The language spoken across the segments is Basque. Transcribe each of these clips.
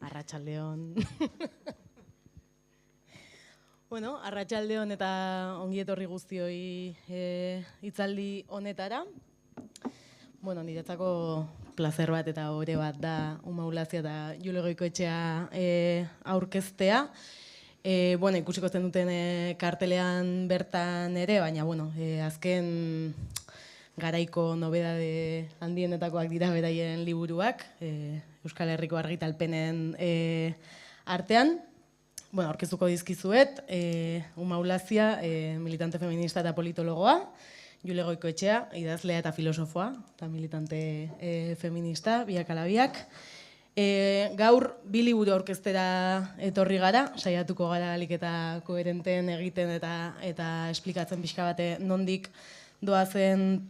Arratsaldeon. Bueno, arratsaldeon eta ongi etorri guztioi hitzaldi honetara. Bueno, niretzako plazer bat eta ohore bat da Umaulazia eta Jule Goikoetxea aurkeztea. Bueno, ikusiko zen duten kartelean bertan ere, baina bueno, azken garaiko nobedade handienetakoak dira beraien liburuak, Euskal Herriko argitalpenen artean. Bueno, aurkeztuko dizkizuet, Umaulazia, militante feminista eta politologoa, Jule Goikoetxea, idazlea eta filosofoa, eta militante feminista, biak ala biak. Gaur, bi liburu aurkeztera etorri gara, saiatuko gara alik eta koherenten egiten eta esplikatzen pixka bate nondik doazen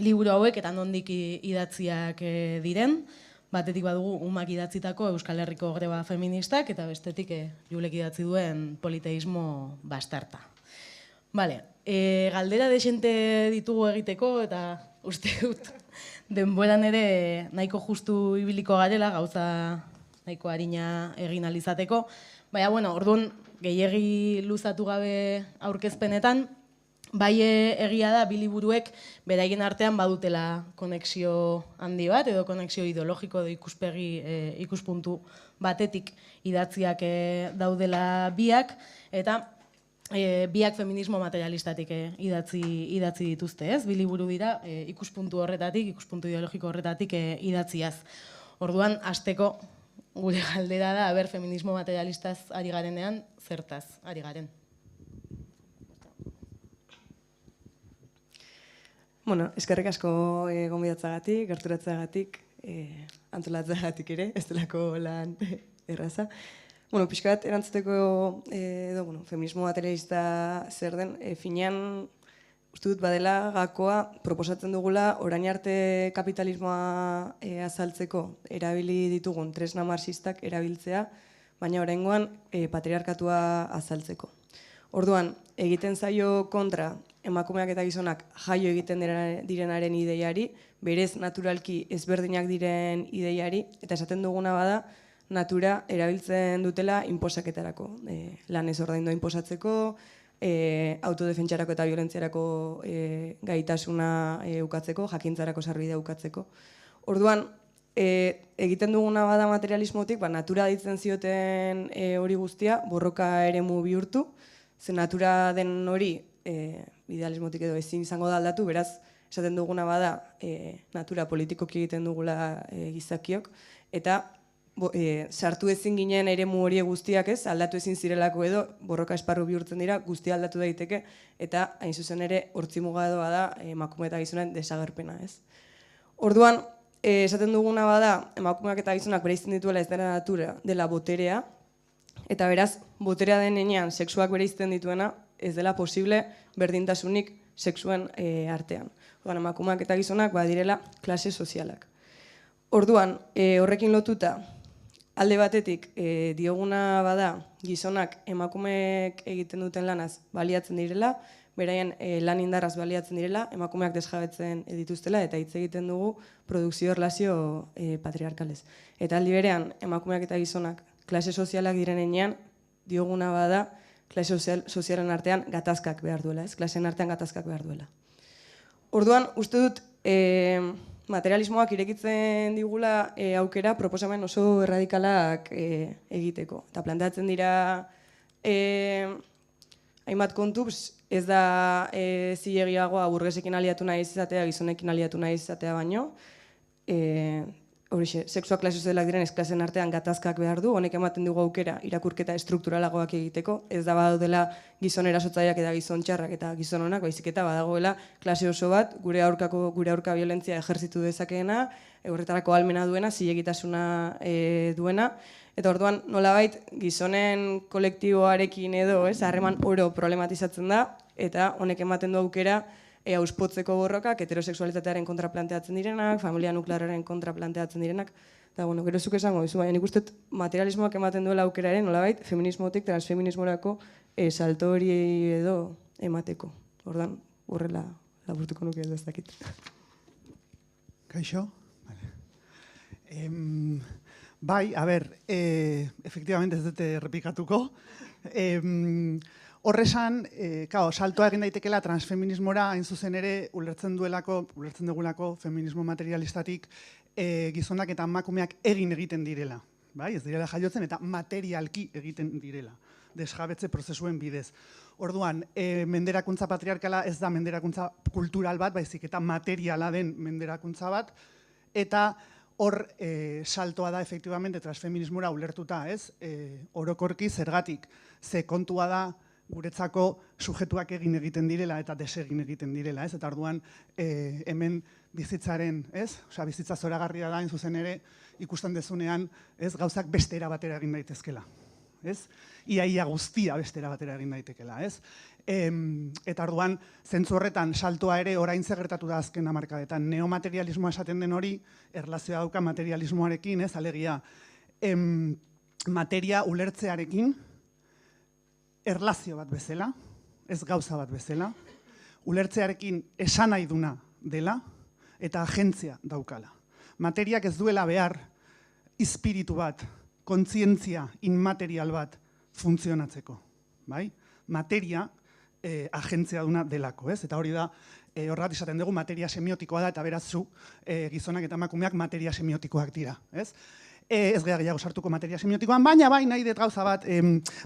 liburu hauek eta nondik idatziak diren. Batetik badugu umak idatzitako Euskal Herriko greba feministak eta bestetik Julek idatzi duen politeismo bastarta. Bale, galdera desente ditugu egiteko eta uste dut denboran ere nahiko justu ibiliko garela, gauza nahiko arina egin alizateko. Baina, bueno, orduan gehiegi luzatu gabe aurkezpenetan, bai egia da, bi liburuek beraien artean badutela konexio handi bat, edo konexio ideologiko edo ikuspuntu batetik idatziak daudela biak, eta biak feminismo materialistatik idatzi dituzte, ez? Bi liburu dira ikuspuntu horretatik, ikuspuntu ideologiko horretatik idatziaz. Orduan, hasteko gure galdera da, feminismo materialistaz ari garenean, zertaz ari garen. Bueno, eskerrik asko gonbidatzagatik, gerturatzagatik, antolatzeagatik ere, ez delako lan erraza. Bueno, pixka bat erantzuteko edo, feminismo materialista zer den, finean uste dut badela gakoa proposatzen dugula orain arte kapitalismoa azaltzeko erabili ditugun tresna marxistak erabiltzea, baina oraingoan patriarkatua azaltzeko. Orduan, egiten zaio kontra emakumeak eta gizonak jaio egiten direnaren ideiari, berez naturalki ezberdinak diren ideiari, eta esaten duguna bada, natura erabiltzen dutela inposaketarako. Lan ez ordaindua inposatzeko, autodefentsarako eta violentziarako gaitasuna ukatzeko, jakintzarako sarbidea ukatzeko. Orduan, egiten duguna bada materialismotik, natura ditzen zioten hori guztia, borroka eremu bihurtu, ze natura den hori, idealismotik edo ezin izango da aldatu, beraz, esaten duguna bada, natura politikoki egiten dugula gizakiok, eta sartu ezin ginen eremu horiek guztiak ez, aldatu ezin zirelako edo, borroka esparru bihurtzen dira, guztia aldatu daiteke, eta hain zuzen ere, hortzimuga edo bada, emakume eta gizonen desagerpena ez. Orduan, esaten duguna bada, emakumeak eta gizonak bereizten dituela ez dela natura, dela boterea, eta beraz, boterea denean sexuak bereizten dituena, ez dela posible berdintasunik sexuen artean. Orduan, emakumeak eta gizonak badirela klase sozialak. Orduan, horrekin lotuta, alde batetik dioguna bada gizonak emakumeek egiten duten lanaz baliatzen direla, beraien lan indarraz baliatzen direla, emakumeak desjabetzen dituztela eta hitz egiten dugu produkzio erlazio patriarkalez. Eta aldi berean, emakumeak eta gizonak klase sozialak direnean, dioguna bada klase sozialen artean gatazkak behar duela, ez? Klaseen artean gatazkak behar duela. Orduan, uste dut, materialismoak irekitzen digula aukera proposamen oso erradikalak egiteko. Eta planteatzen dira hainbat kontu, ez da zilegiagoa burgesekin aliatu nahi izatea, gizonekin aliatu nahi izatea baino. Horixe, sexuak klase sozialak diren klasen artean gatazkak behar du, honek ematen dugu aukera irakurketa estrukturalagoak egiteko, ez da badaudela gizon erasotzaileak eta gizon txarrak eta gizon onak, baizik eta badagoela klase oso bat, gure aurka violentzia ejertzitu dezakeena, horretarako ahalmena duena, zilegitasuna duena, eta orduan nolabait gizonen kolektiboarekin edo, harreman oro problematizatzen da, eta honek ematen du aukera auspotzeko borrokak, heterosexualitatearen kontra planteatzen direnak, familia nuklearraren kontra planteatzen direnak, Eta, bueno, gero zuk esango dizu, baina nik uste materialismoak ematen duela aukeraren, nolabait, feminismotik, transfeminismorako salto hori edo emateko. Ordan horrela laburtuko nuke edo ez dakit. Kaixo? Bai, a ber, efectivamente ez dute errepikatuko. Horresan, saltoa egin daitekela transfeminismora hain zuzen ere ulertzen dugulako feminismo materialistatik gizonak eta emakumeak egiten direla. Bai, ez direla jaiotzen eta materialki egiten direla. Desjabetze prozesuen bidez. Orduan, menderakuntza patriarkala ez da menderakuntza kultural bat, baizik eta materiala den menderakuntza bat, eta hor saltoa da efektibamente transfeminismora ulertuta, ez? Orokorki zergatik, ze kontua da guretzako sujetuak egiten direla eta desegin egiten direla, ez? Eta orduan hemen bizitzaren, ez? Osea, bizitza zoragarria da, hain zuzen ere, ikusten dezunean, ez? Gauzak beste era batera egin daitezkela, ez? Ia guztia bestera batera egin daitekela, ez? Eta orduan, zentzu horretan saltoa ere orain gertatu da azken hamarkadetan. Neomaterialismoa esaten den hori, erlazioa dauka materialismoarekin, ez? Alegia, materia ulertzearekin, erlazio bat bezala, ez gauza bat bezala, ulertzearekin esan nahi duna dela, eta agentzia daukala. Materiak ez duela behar espiritu bat, kontzientzia inmaterial bat funtzionatzeko. Materia agentzia duna delako, ez? Eta hori da, horregat izaten dugu, materia semiotikoa da, eta beraz zu gizonak eta emakumeak materia semiotikoak dira, ez? Ez gara gehiago sartuko materia semiotikoan, baina bai nahi dut gauza bat,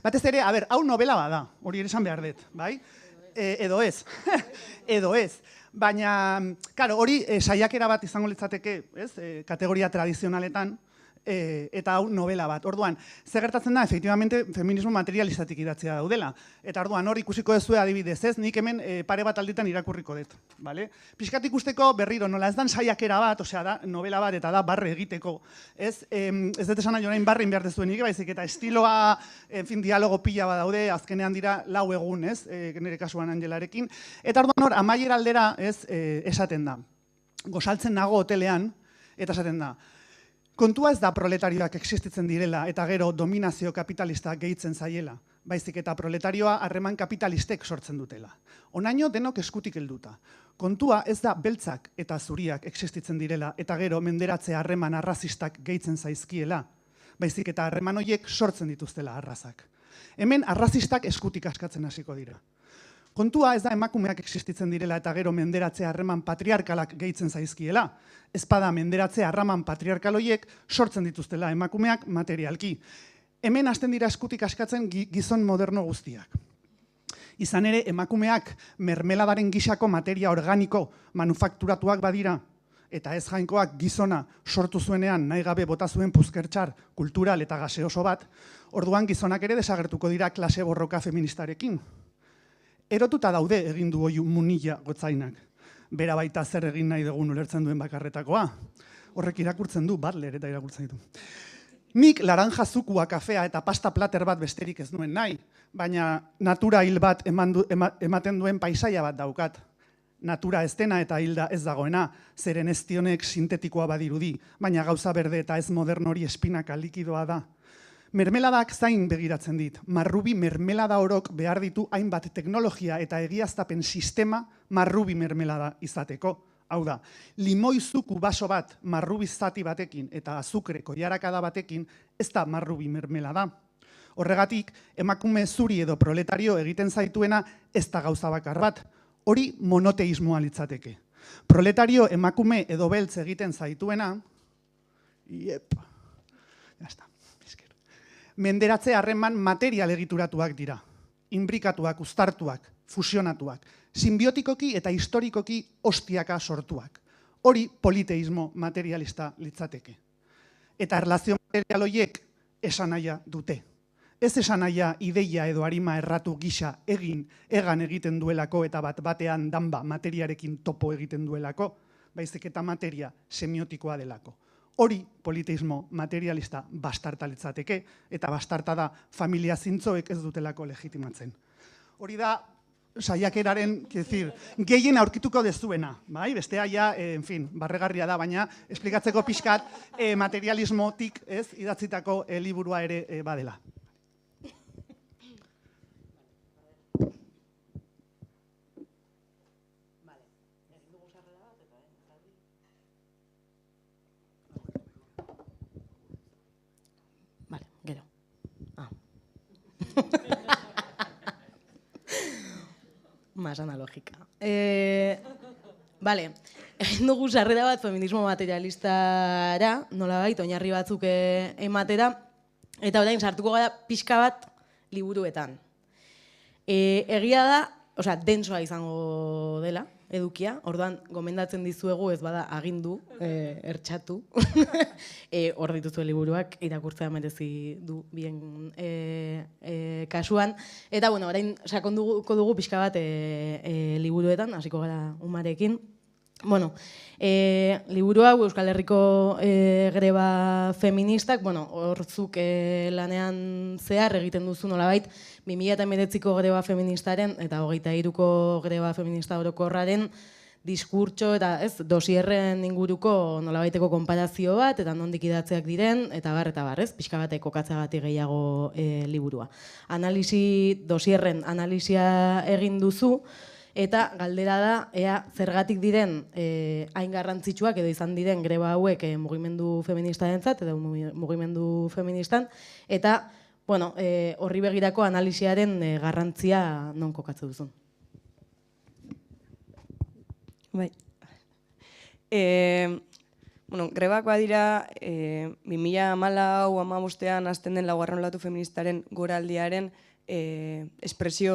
batez ere, hau novela bada, hori ere esan behar dut, bai? Edo ez, edo ez. Baina, karo, hori saiakera bat izango litzateke, ez? Kategoria tradizionaletan, eta hau novela bat. Orduan, zer gertatzen da, efektibamente, feminismo materialistatik idatzea daudela. Eta orduan, hor ikusiko duzue adibidez, ez? Nik hemen pare bat alditan irakurriko dut. Piskat ikusteko berriro, nola ez dan saiakera bat, osea, da novela bat eta da barre egiteko. Ez dut esan nahi orain barrein behar dezuenik, baizik, eta estiloa, dialogo pila bat daude, azkenean dira 4 egun, ez? Nire kasuan Angelarekin. Eta orduan hor, amaiera aldera, ez, esaten da. Gozaltzen nago hotelean, eta esaten da. Kontua ez da proletarioak existitzen direla eta gero dominazio kapitalista gehitzen zaiela, baizik eta proletarioa harreman kapitalistek sortzen dutela. Onaino denok eskutik helduta. Kontua ez da beltzak eta zuriak existitzen direla eta gero menderatze harreman arrazistak gehitzen zaizkiela, baizik eta harreman horiek sortzen dituztela arrazak. Hemen arrazistak eskutik askatzen hasiko dira. Kontua ez da emakumeak existitzen direla eta gero menderatze harreman patriarkalak gehitzen zaizkiela. Ez bada menderatze harreman patriarkaloiek sortzen dituztela emakumeak materialki. Hemen hasten dira eskutik askatzen gizon moderno guztiak. Izan ere, emakumeak mermeladaren gisako materia organiko manufakturatuak badira, eta ez jainkoak gizona sortu zuenean nahi gabe bota zuen puzkertxar kultural eta gaseoso bat, orduan gizonak ere desagertuko dira klase borroka feministarekin. Erotuta daude egin du oiu munila gotzainak. Bera baita zer egin nahi dugun ulertzen duen bakarretakoa. Horrek irakurtzen du, Butler eta irakurtzen ditu. Nik laranja zukua, kafea eta pasta plater bat besterik ez duen nahi, baina natura hil bat ematen duen paisaia bat daukat. Natura ez dena eta hilda ez dagoena, zeren ez dionek sintetikoa badirudi, baina gauza berde eta ez modern hori espinaka likidoa da. Mermeladak zain begiratzen dit. Marrubi mermelada orok behar ditu hainbat teknologia eta egiaztapen sistema marrubi mermelada izateko. Hau da, limoi zuku baso bat marrubi zati batekin eta azukreko jarakada batekin ez da marrubi mermelada. Horregatik, emakume zuri edo proletario egiten zaituena ez da gauza bakar bat. Hori monoteismoa litzateke. Proletario emakume edo beltz egiten zaituena, menderatze harreman material egituratuak dira. Inbrikatuak, uztartuak, fusionatuak, simbiotikoki eta historikoki ostiaka sortuak. Hori politeismo materialista litzateke. Eta erlazio material horiek esanahia dute. Ez esanahia ideia edo arima erratu gisa egan egiten duelako eta batean danba materiarekin topo egiten duelako, baizik eta materia semiotikoa delako. Hori politeismo materialista bastarta litzateke, eta bastarta da familia zintzoek ez dutelako legitimatzen. Hori da saiakeraren, gehien aurkituko dezuena, bai? Bestea ja, barregarria da, baina esplikatzeko pixkat materialismotik, ez, idatzitako liburua ere badela. Vale, gero. Más analógica. Vale, egin dugu sarrera bat feminismo materialistara, nolabait, oinarri batzuk ematera, eta orain sartuko gara pixka bat liburuetan. Egia da, dentsoa izango dela, edukia, orduan gomendatzen dizuegu ez bada agindu, ertxatu, hor dituzue liburuak, irakurtzea merezi du bien kasuan. Eta, bueno, orain sakonduko dugu pixka bat liburuetan, hasiko gara Umarekin. Bueno, liburu hau Euskal Herriko greba feministak, horzuk lanean zehar egiten duzu nolabait, 2019ko greba feministaren eta 23ko greba feminista orokorraren diskurtso eta dosierren inguruko nolabaiteko konparazio bat, eta nondik idatzeak diren, eta bar, pixka bat kokatzeagatik gehiago liburua. Dosierren analisia egin duzu, eta galdera da, ea zergatik diren hain garrantzitsuak edo izan diren greba hauek mugimendu feministarentzat edo mugimendu feministan, eta horri begirako analisiaren garrantzia non kokatze duzun. Bai. Grebak badira 2014-15 hasten den laugarren olatu feministaren goraldiaren espresio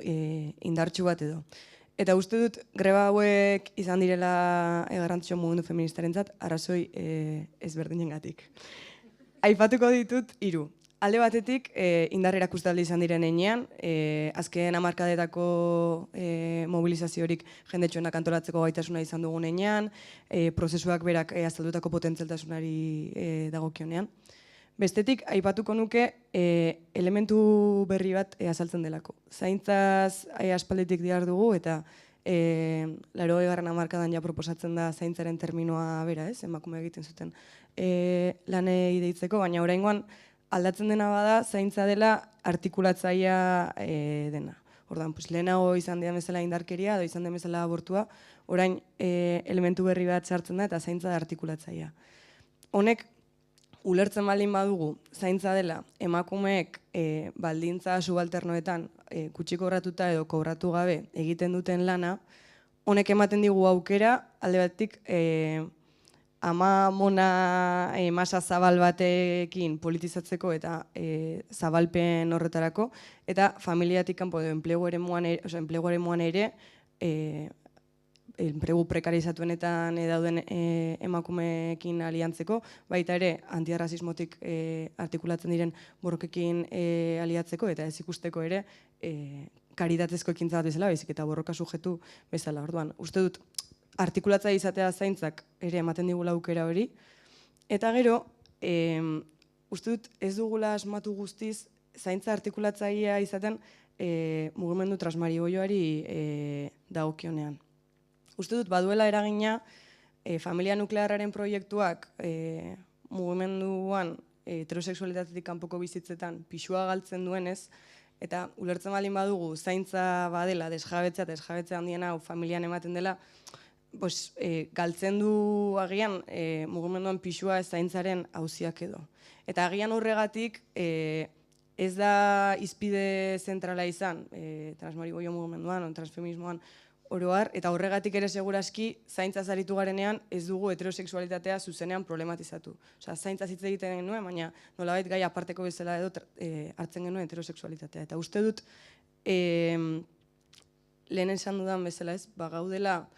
indartsu bat edo. Eta uste dut, greba hauek izan direla garrantzitsua mugimendu feministarentzat arrazoi ezberdinengatik. Aipatuko ditut 3. Alde batetik, indar erakustaldi izan diren heinean, azken hamarkadetako mobilizaziorik jendetsuenak antolatzeko gaitasuna izan dugun heinean, prozesuak berak azaldutako potentzialtasunari dagokionean. Bestetik, aipatuko nuke elementu berri bat azaltzen delako. Zaintzaz aspalditik dihar dugu eta 80. hamarkadan ja proposatzen da zaintzaren terminoa bera, emakume egiten zuten lanei deitzeko, baina oraingoan aldatzen dena bada zaintza dela artikulatzaia dena. Ordan, lehenago izan den bezala indarkeria edo izan den bezala abortua, orain elementu berri bat sartzen da eta zaintza da artikulatzaia. Honek ulertzen baldin badugu, zaintza dela, emakumeek baldintza subalternoetan gutxi kobratuta edo kobratu gabe egiten duten lana, honek ematen digu aukera, alde batetik, ama mona masa zabal batekin politizatzeko eta zabalpen horretarako, eta familiatik kanpo edo enplegu eremuan ere, enplegu prekarizatuenetan dauden emakumeekin aliantzeko, baita ere antiarrazismotik artikulatzen diren borrokekin aliatzeko, eta ez ikusteko ere karitatezko ekintza bat bezala, baizik eta borroka sujetu bezala. Orduan, uste dut, artikulatza izatea zaintzak ere ematen digula aukera hori, eta gero, uste dut ez dugula asmatu guztiz zaintza artikulatzaia izaten mugimendu transmariboioari dagokionean. Uste dut, baduela eragina, familia nuklearraren proiektuak mugimenduan heterosexualitatetik kanpoko bizitzetan pixua galtzen duenez, eta ulertzen baldin badugu zaintza badela, desjabetze handiena familian ematen dela, galtzen du agian mugimenduan pixua zaintzaren auziak edo. Eta agian horregatik ez da izpide zentrala izan transmariboio mugimenduan, transfeminismoan oroar, eta horregatik ere seguraski zaintzaz aritu garenean ez dugu heterosexualitatea zuzenean problematizatu. Osea, zaintzaz hitz egiten genuen, baina nolabait gai aparteko bezala edo hartzen genuen heterosexualitatea. Eta uste dut, lehen esan dudan bezala ez, gaudela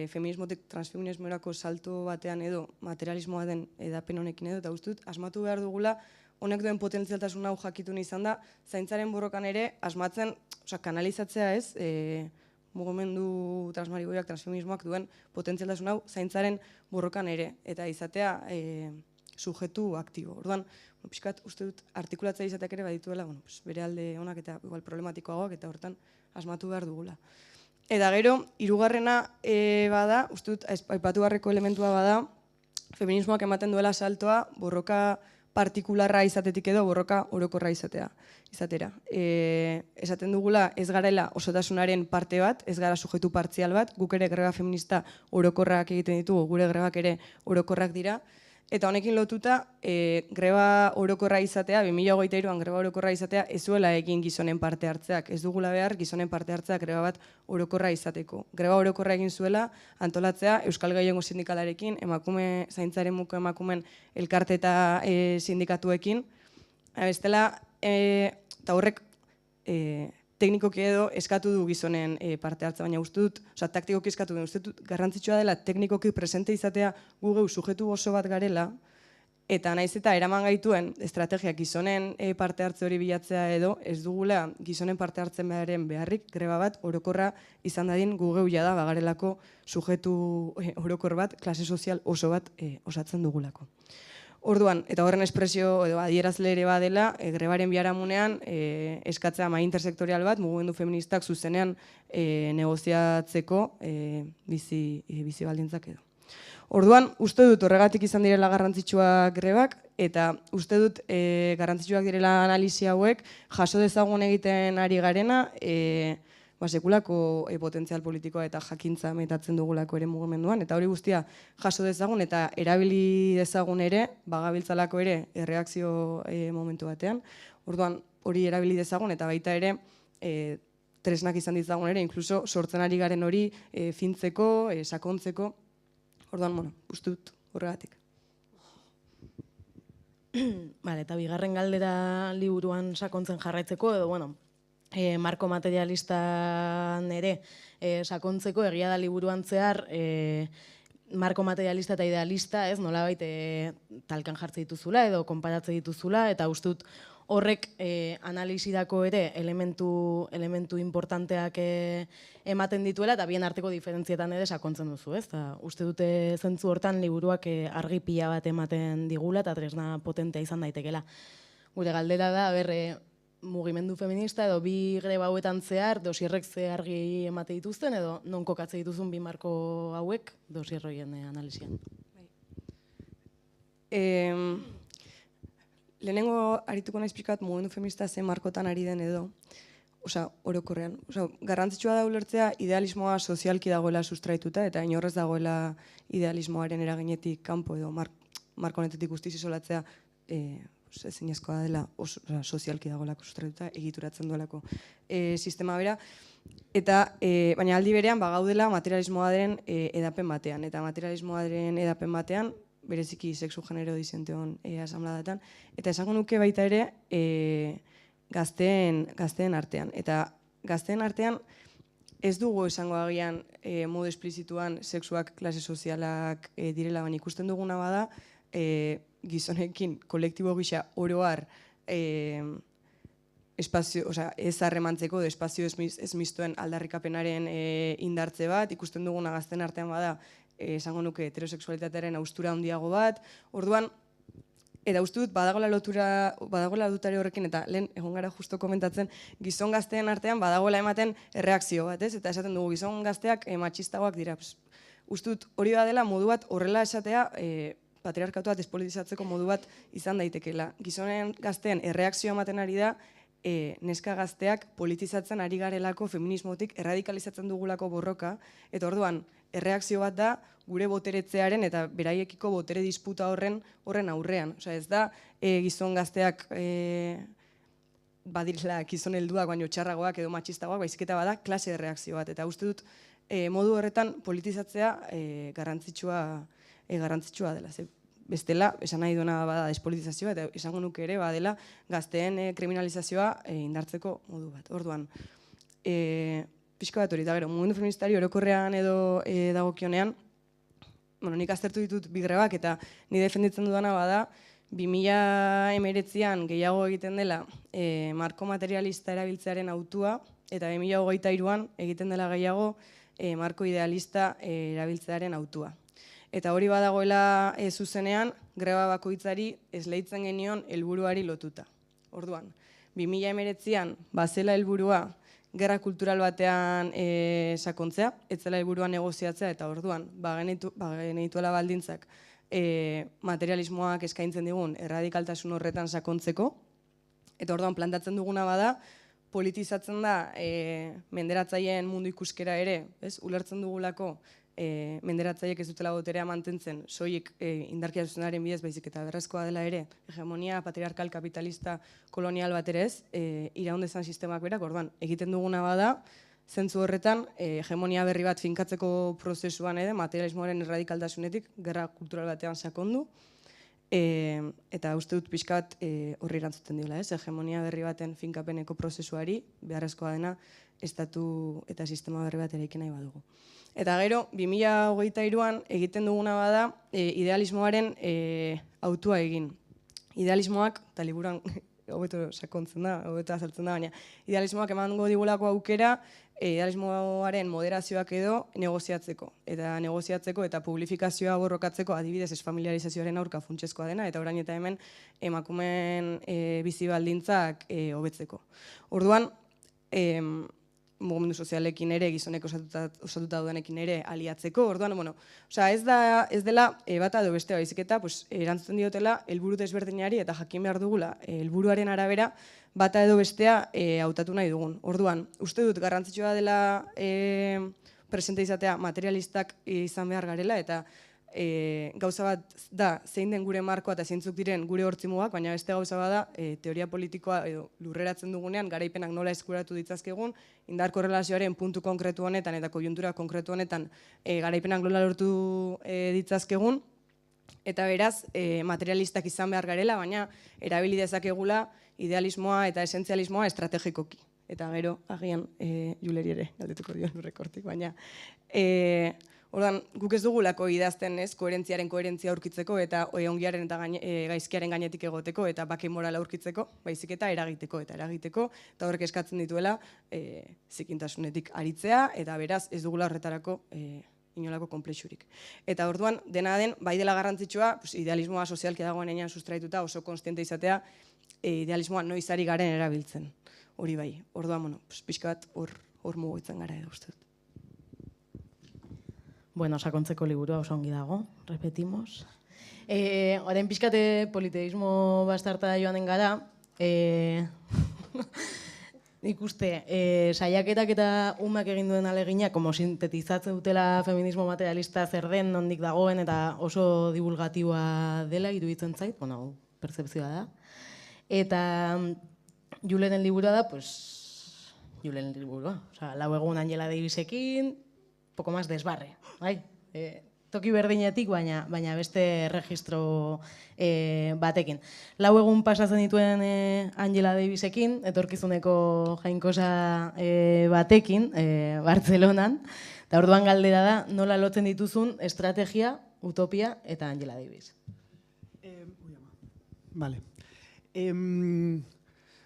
feminismotik transfeminismoerako salto batean edo materialismoa den edapen honekin edo, eta uste dut, asmatu behar dugula, honek duen potentzialtasun hau jakitun izan da, zaintzaren borrokan ere asmatzen, kanalizatzea ez, mugimendu transmariboiak, transfeminismoak duen potentzialtasun hau zaintzaren borrokan ere, eta izatea sujetu aktibo. Orduan, pixkat, uste dut, artikulatzea izateak ere badituela, bere alde onak eta igual problematikoagoak eta hortan asmatu behar dugula. Eta gero, hirugarrena bada, uste dut, aipatu beharreko elementua bada, feminismoak ematen duela saltoa borroka partikularra izatetik edo borroka orokorra izatera. Esaten dugula ez garela osotasunaren parte bat, ez gara sujetu partzial bat, guk ere greba feminista orokorrak egiten ditugu, gure grebak ere orokorrak dira, eta honekin lotuta, greba orokorra izatea, 2023an greba orokorra izatea, ez zuela egin gizonen parte hartzeak. Ez dugula behar gizonen parte hartzeak greba bat orokorra izateko. Greba orokorra egin zuela antolatzea Euskal Gehiengo Sindikalarekin, emakume zaintzaren muko emakumen elkarte eta sindikatuekin. Bestela, eta horrek teknikoki edo eskatu du gizonen parte hartza, baina uste dut, taktikoki eskatu du, uste dut garrantzitsua dela teknikoki presente izatea gu geu sujetu oso bat garela, eta naiz eta eraman gaituen estrategiak gizonen parte hartze hori bilatzea edo, ez dugula gizonen parte hartzen beharrik greba bat orokorra izan dadin gu geu jada bagarelako sujetu orokor bat, klase sozial oso bat osatzen dugulako. Orduan, eta horren espresio edo adierazle ere badela, grebaren biharamunean eskatzea mahai intersektorial bat, mugimendu feministak zuzenean negoziatzeko bizi baldintzak edo. Orduan, uste dut horregatik izan direla garrantzitsuak grebak, eta uste dut garrantzitsuak direla analisi hauek, jaso dezagun egiten ari garena, sekulako potentzial politikoa eta jakintza metatzen dugulako ere mugimenduan, eta hori guztia jaso dezagun eta erabili dezagun ere, bagabiltzalako ere erreakzio momentu batean. Orduan hori erabili dezagun eta baita ere tresnak izan ditzagun ere, inkluso sortzen ari garen hori fintzeko, sakontzeko. Orduan, uste dut horregatik. Eta bigarren galdera liburuan sakontzen jarraitzeko, edo, marko materialistan ere sakontzeko, egia da liburuan zehar marko materialista eta idealista, ez, nolabait talkan jartze dituzula edo konparatze dituzula, eta uste dut horrek analisidako ere elementu importanteak ematen dituela, eta bien arteko diferentzietan ere sakontzen duzu, ez? Uste dute zentzu hortan liburuak argi pila bat ematen digula, eta tresna potentea izan daitekela. Gure galdera da, mugimendu feminista edo bi greba hauetan zehar dosierrek ze argi emate dituzten edo non kokatze dituzun bi marko hauek dosier horien analisian. Lehenengo arituko naiz pixkat mugimendu feminista ze markotan ari den edo, orokorrean. Garrantzitsua da ulertzea idealismoa sozialki dagoela sustraituta eta inorrez dagoela idealismoaren eraginetik kanpo edo marko honetetik guztiz isolatzea ezinezkoa dela sozialki dagoelako sustraituta, egituratzen duelako sistema bera. Baina aldi berean bagaudela materialismoaren edapen batean. Eta materialismoaren edapen batean, bereziki sexu genero disenteon asamladatan, eta esango nuke baita ere gazteen artean. Eta gazteen artean ez dugu esango agian modu esplizituan sexuak klase sozialak direla, baina ikusten duguna bada, gizonekin kolektibo gisa oroar ez harremantzeko espazio ez mistuen aldarrikapenaren indartze bat, ikusten duguna gazten artean bada, esango nuke heterosexualitatearen haustura handiago bat, orduan, eta uste dut badagoela dutare horrekin, eta lehen egon gara justo komentatzen, gizon gazteen artean badagoela ematen erreakzio bat, ez? Eta esaten dugu gizon gazteak matxistagoak dira. Uste dut hori badela modu bat horrela esatea patriarkatua despolitizatzeko modu bat izan daitekeela. Gizonen gazteen erreakzioa ematen ari da, neska gazteak politizatzen ari garelako feminismotik erradikalizatzen dugulako borroka, eta orduan, erreakzio bat da gure boteretzearen eta beraiekiko botere disputa horren aurrean. Ez da gizon gazteak badirela gizon helduak baino txarragoak edo matxistagoak, baizik eta bada klase erreakzio bat. Eta uste dut modu horretan politizatzea garrantzitsua dela. Bestela, esan nahi duena bada despolitizazioa, eta esango nuke ere badela gazteen kriminalizazioa indartzeko modu bat. Orduan, pixko bat hori, eta gero, mugimendu feministari orokorrean edo dagokionean, nik aztertu ditut bi grebak, eta ni defenditzen dudana bada, 2019an gehiago egiten dela marko materialista erabiltzearen autua, eta 2023an egiten dela gehiago marko idealista erabiltzearen autua. Eta hori badagoela zuzenean, greba bakoitzari esleitzen genion helburuari lotuta. Orduan, 2019an bazela helburua gerra kultural batean sakontzea, etzela helburua negoziatzea, eta orduan, genituela baldintzak materialismoak eskaintzen digun erradikaltasun horretan sakontzeko, eta orduan plantatzen duguna bada, politizatzen da menderatzaileen mundu ikuskera ere, ulertzen dugulako menderatzaileek ez dutela boterea mantentzen, soilik indarkeria zuzenaren bidez baizik eta berrezkoa dela ere, hegemonia patriarkal kapitalista kolonial bat ere ez, iraun dezan sistemak berak, orduan, egiten duguna bada, zentzu horretan, hegemonia berri bat finkatzeko prozesuan ere, materialismoaren erradikaldasunetik, gerra kultural batean sakondu, eta uste dut pixka bat horri erantzuten diola, hegemonia berri baten finkapeneko prozesuari, beharrezkoa dena, estatu eta sistema berri bat eraiki nahi badugu. Eta gero, 2023an egiten duguna bada, idealismoaren autua egin. Idealismoak, eta liburuan hobeto sakontzen da, hobeto azaltzen da, baina idealismoak emango digulako aukera, idealismoaren moderazioak edo negoziatzeko. Eta negoziatzeko eta publifikazioa borrokatzeko adibidez esfamiliarizazioaren aurka funtsezkoa dena, eta orain eta hemen emakumeen bizi baldintzak hobetzeko. Orduan, mugimendu sozialekin ere, gizonek osatuta dudanekin ere aliatzeko, orduan, ez dela bata edo bestea baizik eta erantzuten diotela helburu desberdinari eta jakin behar dugula helburuaren arabera bata edo bestea hautatu nahi dugun. Orduan, uste dut garrantzitsua dela presente izatea materialistak izan behar garela eta gauza bat da zein den gure markoa eta zeintzuk diren gure hortzimugak, baina beste gauza bat da teoria politikoa edo lurreratzen dugunean garaipenak nola eskuratu ditzazkegun, indar korrelazioaren puntu konkretu honetan eta koiuntura konkretu honetan garaipenak nola lortu ditzazkegun, eta beraz materialistak izan behar garela, baina erabili dezakegula idealismoa eta esentzialismoa estrategikoki. Eta gero, agian, Juleri ere, galdetuko dion lurrekortik, baina orduan, guk ez dugulako idazten koherentziaren koherentzia aurkitzeko eta ongiaren eta gaizkiaren gainetik egoteko eta bake morala aurkitzeko, baizik eta eragiteko, eta horrek eskatzen dituela zikintasunetik aritzea eta beraz ez dugula horretarako inolako konplexurik. Eta orduan, dena den, bai dela garrantzitsua, idealismoa sozialki dagoen enean sustraituta oso konstiente izatea, idealismoa noizari garen erabiltzen, hori bai. Orduan, pixka bat hor mugitzen gara edo uste dut. Bueno, sakontzeko liburua oso ongi dago, repetimos. Orain pixkate politeísmo bastarta joanen gara, ikuste, saiaketak eta umak egin duen alegina, como sintetizatzen dutela feminismo materialista zer den, nondik dagoen, eta oso divulgatiboa dela, iruditzen zait, pertzepzioa da. Eta Julenen liburua da, Julenen liburua, lau egun Angela Davisekin, poco más desbarre, bai? Toki berdinetik, baina beste registro batekin. Lau egun pasatzen dituen Angela Davisekin, etorkizuneko jainkosa batekin, Bartzelonan, eta orduan galdera da, nola lotzen dituzun estrategia, utopia eta Angela Davis. Vale.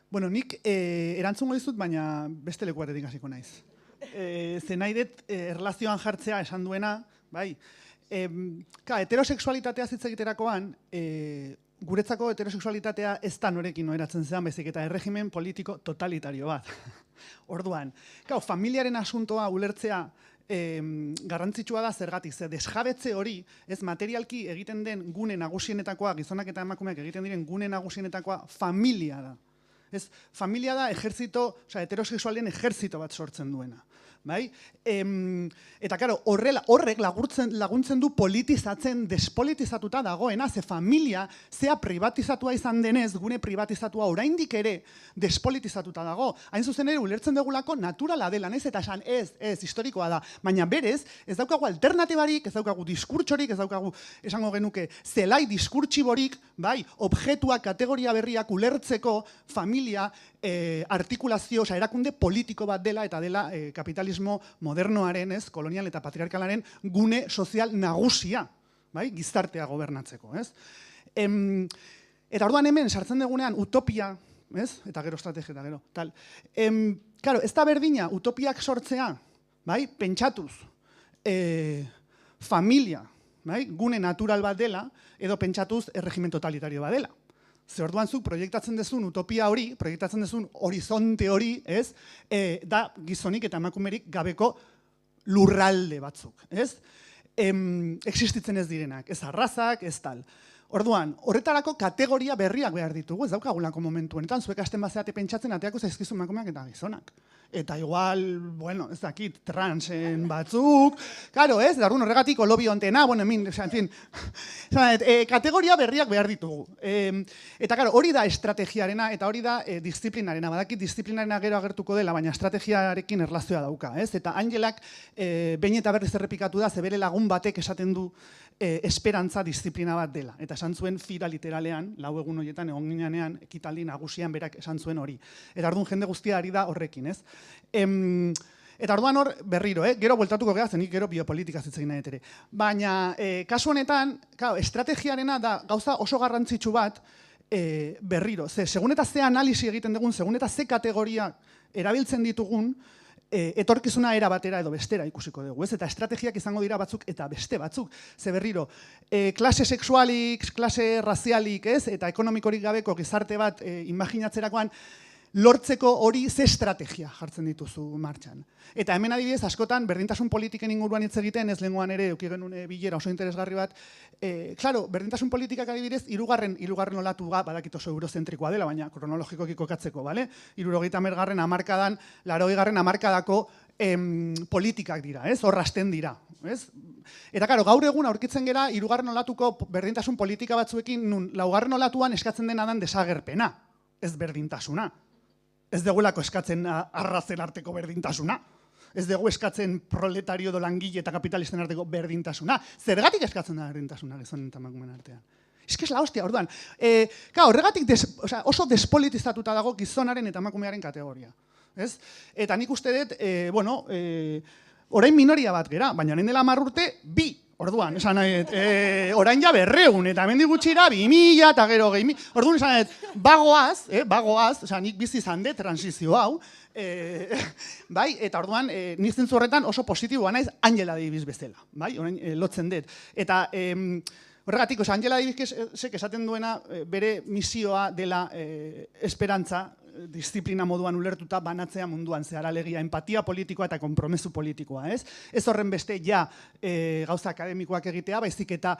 Bueno, nik erantzungo dizut, baina beste leku batetik hasiko naiz. Ze nahi dut erlazioan jartzea esan duena, bai. Heterosexualitatea hitz egiterakoan, guretzako heterosexualitatea ez da norekin noeratzen zean, baizik eta erregimen politiko totalitario bat. Orduan, familiaren asuntoa ulertzea garrantzitsua da zergatik, ze desjabetze hori, ez materialki egiten den gune nagusienetakoa, gizonak eta emakumeak egiten diren gune nagusienetakoa, familia da. Familia da heterosexualen ejerzito bat sortzen duena. Bai? Eta, karo, horrek laguntzen du politizatzen, despolitizatuta dagoena, ze familia, zea privatizatua izan denez, gune privatizatua oraindik ere despolitizatuta dago. Hain zuzen ere, ulertzen dugulako naturala dela, naiz eta esan ez, historikoa da. Baina berez, ez daukagu alternatibarik, ez daukagu diskurtsorik, ez daukagu, esango genuke, zelai diskurtsiborik, bai, objektuak, kategoria berriak ulertzeko familia artikulazio, erakunde politiko bat dela eta dela kapitalismo modernoaren, kolonial eta patriarkalaren gune sozial nagusia, bai, gizartea gobernatzeko, ez? Eta orduan hemen sartzen dugunean utopia, ez? Eta gero estrategia eta gero, tal. Claro, ez da berdina utopiak sortzea, bai, pentsatuz, familia, bai? Gune natural bat dela, edo pentsatuz erregimen totalitario bat dela. Ze orduan zuk proiektatzen dezun utopia hori, proiektatzen dezun horizonte hori, ez? Da gizonik eta emakumerik gabeko lurralde batzuk, ez? Existitzen ez direnak, ez arrazak, ez tal. Orduan, horretarako kategoria berriak behar ditugu, ez daukagulako momentu honetan, zuek hasten bazeate pentsatzen ateako zaizkizu emakumeak eta gizonak. Eta igual, bueno, ez dakit, transen batzuk, karo, ez, darun horregatik olobi ontena, bueno, en fin, kategoria berriak behar ditugu. Eta, karo, hori da estrategiarena, eta hori da disiplinarena, badakit disiplinarena gero agertuko dela, baina estrategiarekin erlazioa dauka, ez? Eta Angelak, behin eta berriz errepikatu da, ze bere lagun batek esaten du esperantza disiplina bat dela. Eta esan zuen fira literalean, 4 egun horietan egon ginean, ekitaldi nagusian berak esan zuen hori. Eta orduan jende guztia ari da horrekin, ez? Eta orduan hor berriro, gero bueltatuko geha, zenik gero biopolitika zitzegin nahi ere. Baina, kasu honetan, estrategiarena da gauza oso garrantzitsu bat berriro. Segun eta ze analisi egiten dugun, segun eta ze kategoria erabiltzen ditugun, etorkizuna era batera edo bestera ikusiko dugu, ez? Eta estrategiak izango dira batzuk eta beste batzuk. Ze berriro, klase sexualik, klase razialik, ez? Eta ekonomikorik gabeko gizarte bat imaginatzerakoan, lortzeko hori ze estrategia jartzen dituzu martxan. Eta hemen adibidez, askotan, berdintasun politiken inguruan hitz egiten, ez lehengoan ere, euki genuen bilera oso interesgarri bat, claro, berdintasun politikak adibidez, hirugarren olatu badakit oso eurozentrikoa dela, baina kronologikoki kokatzeko, bale? 70. hamarkadan, 80. hamarkadako politikak dira, ez? Hor hasten dira, ez? Eta, karo, gaur egun aurkitzen gera, hirugarren olatuko berdintasun politika batzuekin, nun, 4. olatuan eskatzen dena dan desagerpena, ez berdintasuna. Ez degulako eskatzen arrazen arteko berdintasuna. Ez dugu eskatzen proletario do langile eta kapitalisten arteko berdintasuna. Zergatik eskatzen da berdintasuna gizonen eta emakumeen artean? Ez que es la hostia, orduan. Horregatik oso despolitizatuta dago gizonaren eta emakumearen kategoria. Eta nik uste dut, orain minoria bat gera, baina orain dela 10 urte, 2. Orduan, esan orain ja 200, eta hemendik gutxira 2000 eta gero 2000. Orduan, esan bagoaz, nik bizi izan dut transizio hau, bai, eta orduan, nik zentzu horretan oso positiboa naiz Angela Davis bezala, bai, orain lotzen dut. Eta horregatik, Angela Davis esaten duena bere misioa dela esperantza, disiplina moduan ulertuta banatzea munduan zehar, alegia empatia politikoa eta konpromesu politikoa, ez? Ez horren beste ja gauza akademikoak egitea, baizik eta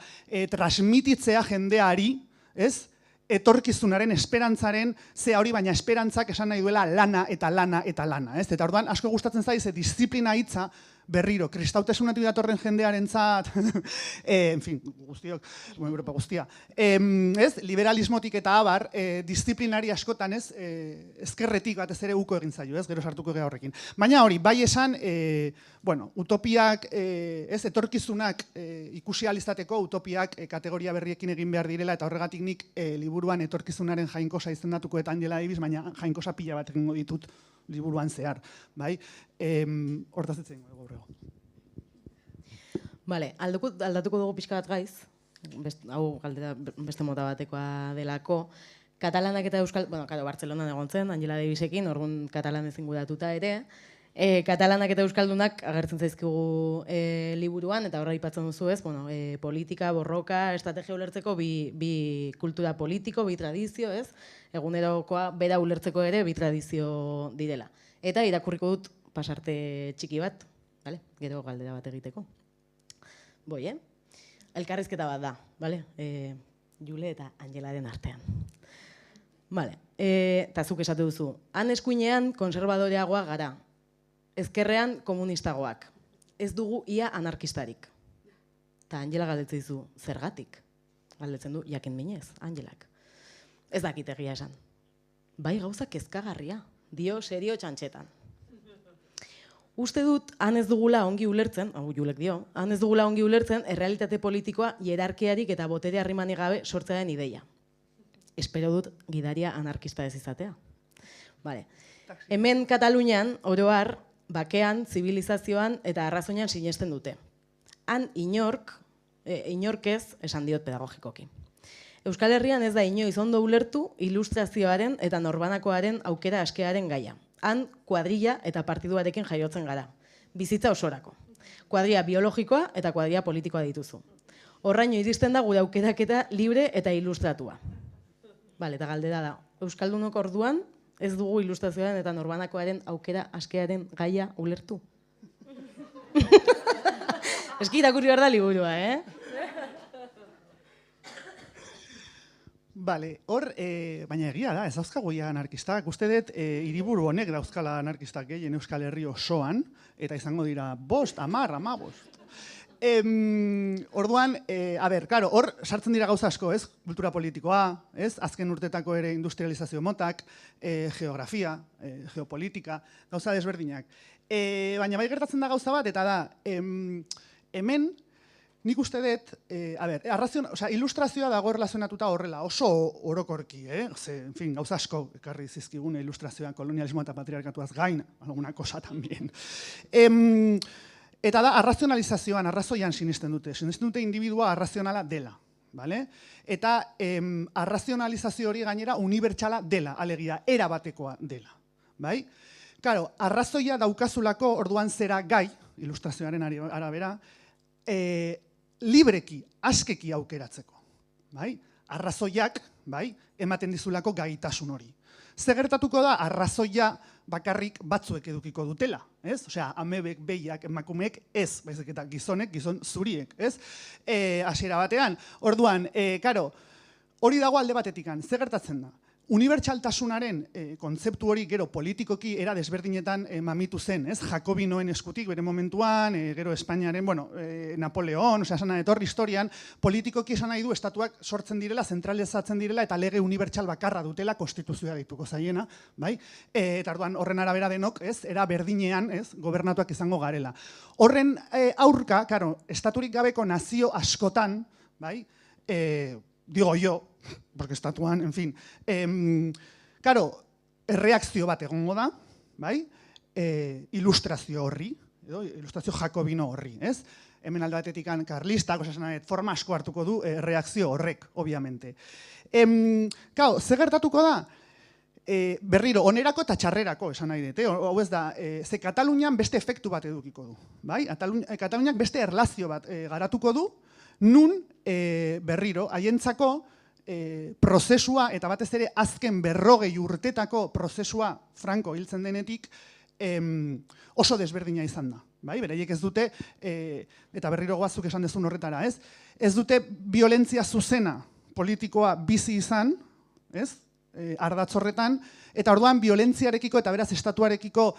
transmititzea jendeari, ez? Etorkizunaren, esperantzaren, ze hori baina esperantzak esan nahi duela lana eta lana eta lana, ez? Eta orduan asko gustatzen zaiz, disiplina hitza berriro, kristautasunetik datorren jendearentzat, en fin, guztiok, Europa guztia, liberalismotik eta abar, disiplinari askotan, ezkerretik batez ere uko egin zaio, gero sartuko gea horrekin. Baina hori, bai esan, utopiak, etorkizunak ikusi alizateko, utopiak kategoria berriekin egin behar direla, eta horregatik nik liburuan etorkizunaren jainkosa izendatuko eta Angela Davis, baina jainkosa pila bat egingo ditut liburuan zehar, bai? Hortaz etzen gaur ego. Bale, aldatuko dugu pixka bat gaiz, hau galdera beste mota batekoa delako, katalanak eta euskal, bueno, karo, Bartzelonan egon zen, Angela Davisekin, orduan katalan ezin gudatuta ere, katalanak eta euskaldunak agertzen zaizkigu liburuan, eta horra aipatzen duzu ez, bueno, politika, borroka, estrategia ulertzeko bi kultura politiko, bi tradizio, ez? Egunerokoa bera ulertzeko ere bi tradizio direla. Eta irakurriko dut pasarte txiki bat, bale? Gero galdera bat egiteko. Boi, elkarrizketa bat da, bale? Jule eta Angelaren artean. Bale, eta zuk esate duzu, han eskuinean konservadoreagoa gara, ezkerrean komunistagoak, ez dugu ia anarkistarik. Eta Angela galdetzen dizu, zergatik? Galdetzen du, jakin minez, Angelak. Ez dakit egia esan. Bai gauza kezkagarria, dio serio txantxetan. Uste dut, han ez dugula ongi ulertzen, hau Julek dio, han ez dugula ongi ulertzen errealitate politikoa hierarkiarik eta botere harrimani gabe sortzearen ideia. Espero dut gidaria anarkista ez izatea. Vale. Hemen Katalunian, oro har, bakean, zibilizazioan eta arrazoinan sinesten dute. Han inorkez esan diot pedagogikoki. Euskal Herrian ez da inoiz ondo ulertu ilustrazioaren eta norbanakoaren aukera askearen gaia. Han kuadrilla eta partiduarekin jaiotzen gara. Bizitza osorako. Kuadrilla biologikoa eta kuadrilla politikoa dituzu. Horraino iristen da gure aukeraketa libre eta ilustratua. Bale, eta galdera da, Euskaldunok orduan ez dugu ilustrazioaren eta norbanakoaren aukera askearen gaia ulertu. Eski irakurri behar da liburua, Bale, hor, baina egia da, ez dauzkagu ja anarkistak. Uste dut, hiriburu honek dauzkala anarkistak gehien Euskal Herri osoan, eta izango dira 5, 10, 15. Orduan, claro, hor sartzen dira gauza asko, ez? Kultura politikoa, ez? Azken urtetako ere industrializazio motak, geografia, geopolitika, gauza desberdinak. Baina bai gertatzen da gauza bat, eta da, hemen, nik uste dut, ilustrazioa dago erlazionatuta horrela, oso orokorki, en fin, gauza asko ekarri zizkigune ilustrazioa, kolonialismoa eta patriarkatuaz gain, alguna cosa también. Eta da, arrazionalizazioan, arrazoian sinisten dute individua arrazionala dela, bale? Eta arrazionalizazio hori gainera unibertsala dela, alegia, erabatekoa dela, bai? Claro, arrazoia daukazulako orduan zera gai, ilustrazioaren arabera, libreki, askeki aukeratzeko, bai? Arrazoiak, bai, ematen dizulako gaitasun hori. Ze gertatuko da, arrazoia bakarrik batzuek edukiko dutela, ez? Osea, amebek, behiak, emakumeek ez, baizik eta gizonek, gizon zuriek, ez? Hasiera batean, orduan, karo, hori dago alde batetikan, ze gertatzen da? Unibertsaltasunaren kontzeptu hori gero politikoki era desberdinetan mamitu zen, ez? Jakobinoen eskutik bere momentuan, gero Espainiaren, Napoleon, osea, esan etorri historian, politikoki esan nahi du estatuak sortzen direla, zentralizatzen direla eta lege unibertsal bakarra dutela konstituzioa dituko zaiena, bai? Eta orduan horren arabera denok, ez? Era berdinean, ez? Gobernatuak izango garela. Horren aurka, karo, estaturik gabeko nazio askotan, bai? Digo yo, porque estatuan, en fin. Claro, erreakzio bat egongo da, bai? Ilustrazio horri, ilustrazio jakobino horri, ez? Hemen alde batetik karlistak, forma asko hartuko du reakzio horrek, obviamente. Claro, ze gertatuko da? Berriro, onerako eta txarrerako, esan nahi dut, hau ez da, ze Katalunian beste efektu bat edukiko du, bai? Kataluniak beste erlazio bat garatuko du, nun berriro, haientzako prozesua, eta batez ere azken 40 urtetako prozesua Franco hiltzen denetik oso desberdina izan da. Beraiek ez dute, eta berriro goazuk esan dezun horretara, ez dute violentzia zuzena politikoa bizi izan, ardatz horretan, eta orduan violentziarekiko eta beraz estatuarekiko